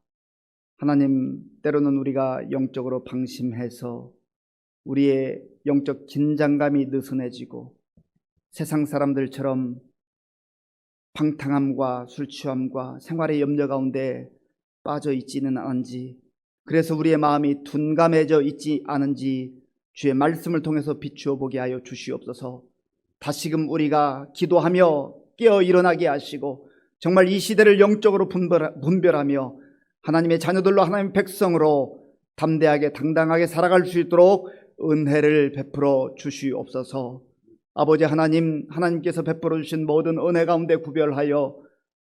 S1: 하나님, 때로는 우리가 영적으로 방심해서 우리의 영적 긴장감이 느슨해지고 세상 사람들처럼 방탕함과 술 취함과 생활의 염려 가운데 빠져 있지는 않은지, 그래서 우리의 마음이 둔감해져 있지 않은지 주의 말씀을 통해서 비추어 보게 하여 주시옵소서. 다시금 우리가 기도하며 깨어 일어나게 하시고 정말 이 시대를 영적으로 분별하며 하나님의 자녀들로 하나님의 백성으로 담대하게 당당하게 살아갈 수 있도록 은혜를 베풀어 주시옵소서. 아버지 하나님, 하나님께서 베풀어 주신 모든 은혜 가운데 구별하여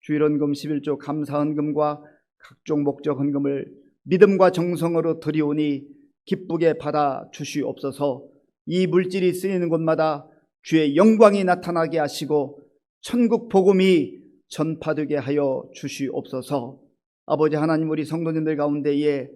S1: 주일헌금 11조 감사헌금과 각종 목적 헌금을 믿음과 정성으로 드리오니 기쁘게 받아 주시옵소서. 이 물질이 쓰이는 곳마다 주의 영광이 나타나게 하시고 천국 복음이 전파되게 하여 주시옵소서. 아버지 하나님, 우리 성도님들 가운데에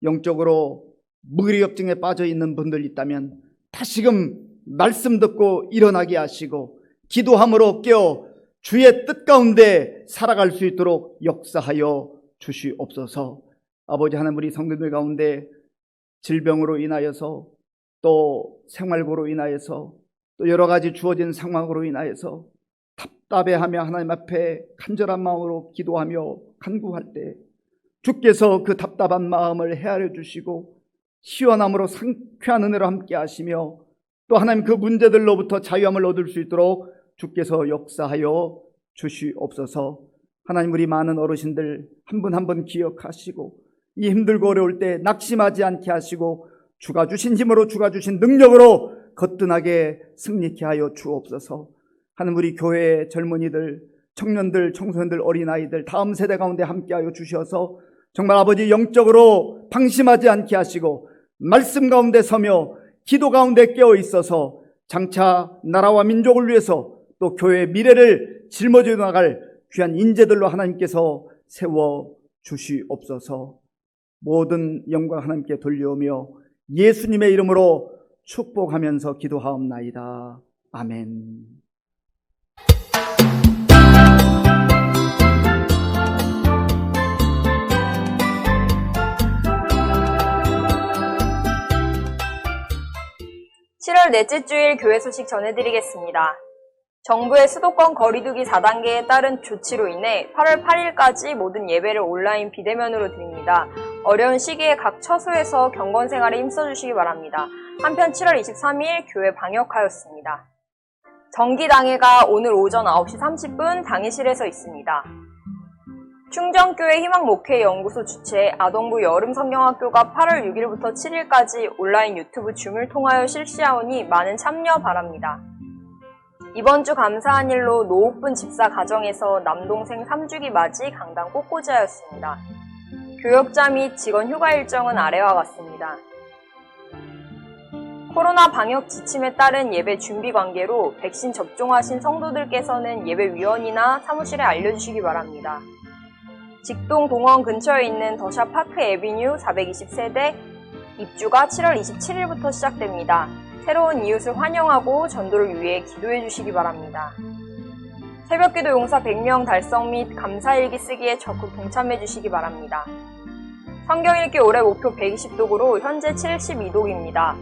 S1: 영적으로 무기력증에 빠져 있는 분들 있다면 다시금 말씀 듣고 일어나게 하시고 기도함으로 깨어 주의 뜻 가운데 살아갈 수 있도록 역사하여 주시옵소서. 아버지 하나님, 우리 성도들 가운데 질병으로 인하여서 또 생활고로 인하여서 또 여러 가지 주어진 상황으로 인하여서 답답해하며 하나님 앞에 간절한 마음으로 기도하며 간구할 때 주께서 그 답답한 마음을 헤아려 주시고 시원함으로 상쾌한 은혜로 함께 하시며 또 하나님 그 문제들로부터 자유함을 얻을 수 있도록 주께서 역사하여 주시옵소서. 하나님, 우리 많은 어르신들 한 분 한 분 기억하시고 이 힘들고 어려울 때 낙심하지 않게 하시고 주가 주신 힘으로 주가 주신 능력으로 거뜬하게 승리케 하여 주옵소서. 하나님, 우리 교회의 젊은이들, 청년들, 청소년들, 어린아이들 다음 세대 가운데 함께하여 주셔서 정말 아버지 영적으로 방심하지 않게 하시고 말씀 가운데 서며 기도 가운데 깨어 있어서 장차 나라와 민족을 위해서 또 교회의 미래를 짊어져 나갈 귀한 인재들로 하나님께서 세워 주시옵소서. 모든 영광 하나님께 돌려오며 예수님의 이름으로 축복하면서 기도하옵나이다. 아멘.
S4: (7월) 넷째 주일 교회 소식 전해드리겠습니다. 정부의 수도권 거리두기 4단계에 따른 조치로 인해 8월 8일까지 모든 예배를 온라인 비대면으로 드립니다. 어려운 시기에 각 처소에서 경건 생활에 힘써주시기 바랍니다. 한편 7월 23일 교회 방역하였습니다. 정기당회가 오늘 오전 9시 30분 당회실에서 있습니다. 충정교회 희망목회연구소 주최 아동부 여름성경학교가 8월 6일부터 7일까지 온라인 유튜브 줌을 통하여 실시하오니 많은 참여 바랍니다. 이번 주 감사한 일로 노옥분 집사 가정에서 남동생 3주기 맞이 강당 꽃꽂이하였습니다. 교역자 및 직원 휴가 일정은 아래와 같습니다. 코로나 방역 지침에 따른 예배 준비 관계로 백신 접종하신 성도들께서는 예배위원이나 사무실에 알려주시기 바랍니다. 직동 동원 근처에 있는 더샵 파크 에비뉴 420세대 입주가 7월 27일부터 시작됩니다. 새로운 이웃을 환영하고 전도를 위해 기도해 주시기 바랍니다. 새벽기도 용사 100명 달성 및 감사일기 쓰기에 적극 동참해 주시기 바랍니다. 성경 읽기 올해 목표 120독으로 현재 72독입니다.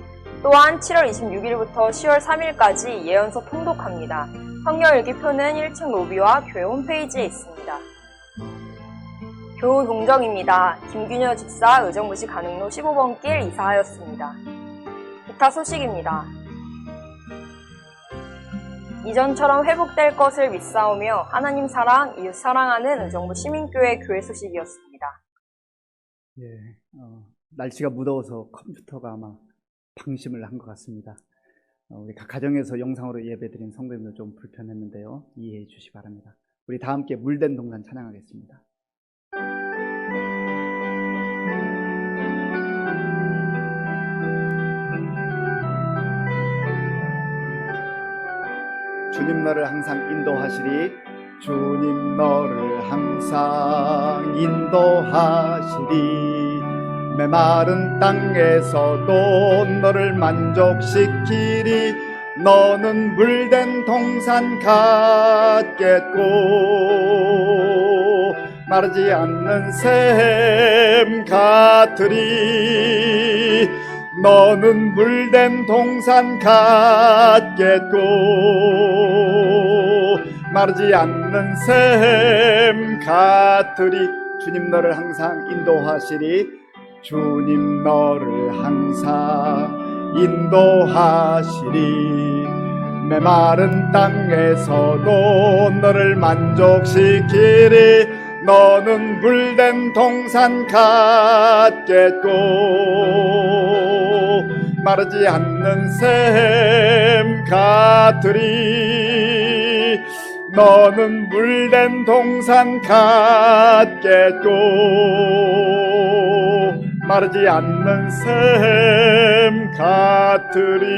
S4: 또한 7월 26일부터 10월 3일까지 예언서 통독합니다. 성경 읽기표는 1층 로비와 교회 홈페이지에 있습니다. 교우 동정입니다. 김균여 집사 의정부시 가능로 15번 길 이사하였습니다. 기타 소식입니다. 이전처럼 회복될 것을 믿사오며 하나님 사랑, 이웃 사랑하는 의정부 시민교회 교회 소식이었습니다.
S1: 날씨가 무더워서 컴퓨터가 아마 방심을 한 것 같습니다. 우리 각 가정에서 영상으로 예배드린 성도님들 좀 불편했는데요. 이해해 주시기 바랍니다. 우리 다 함께 물된 동산 찬양하겠습니다. 주님 너를 항상 인도하시리. 주님 너를 항상 인도하시리. 메마른 땅에서도 너를 만족시키리. 너는 물된 동산 같겠고 마르지 않는 샘 같으리. 너는 물된 동산 같겠고 마르지 않는 샘 같으리. 주님 너를 항상 인도하시리. 주님 너를 항상 인도하시리. 메마른 땅에서도 너를 만족시키리. 너는 물된 동산 같겠고 마르지 않는 샘 같으리. 너는 물된 동산 같겠고 마르지 않는 샘 같으리.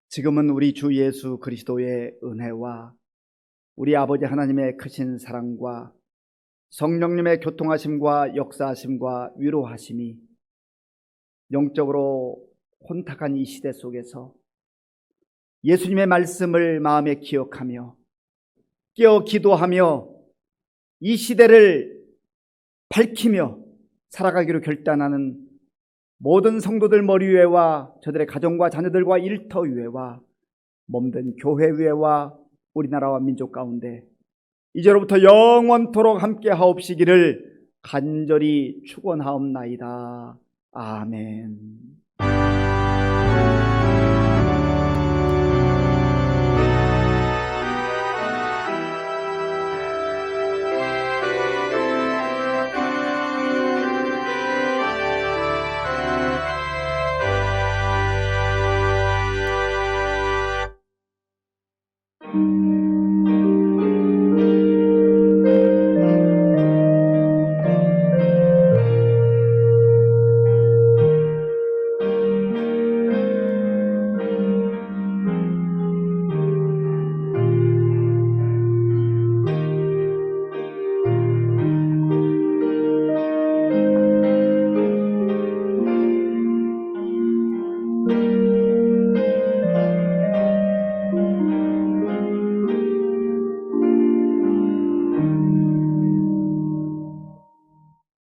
S1: 지금은 우리 주 예수 그리스도의 은혜와 우리 아버지 하나님의 크신 사랑과 성령님의 교통하심과 역사하심과 위로하심이 영적으로 혼탁한 이 시대 속에서 예수님의 말씀을 마음에 기억하며 깨어 기도하며 이 시대를 밝히며 살아가기로 결단하는 모든 성도들 머리 위에와 저들의 가정과 자녀들과 일터 위에와 몸된 교회 위에와 우리나라와 민족 가운데 이제로부터 영원토록 함께 하옵시기를 간절히 축원하옵나이다. 아멘.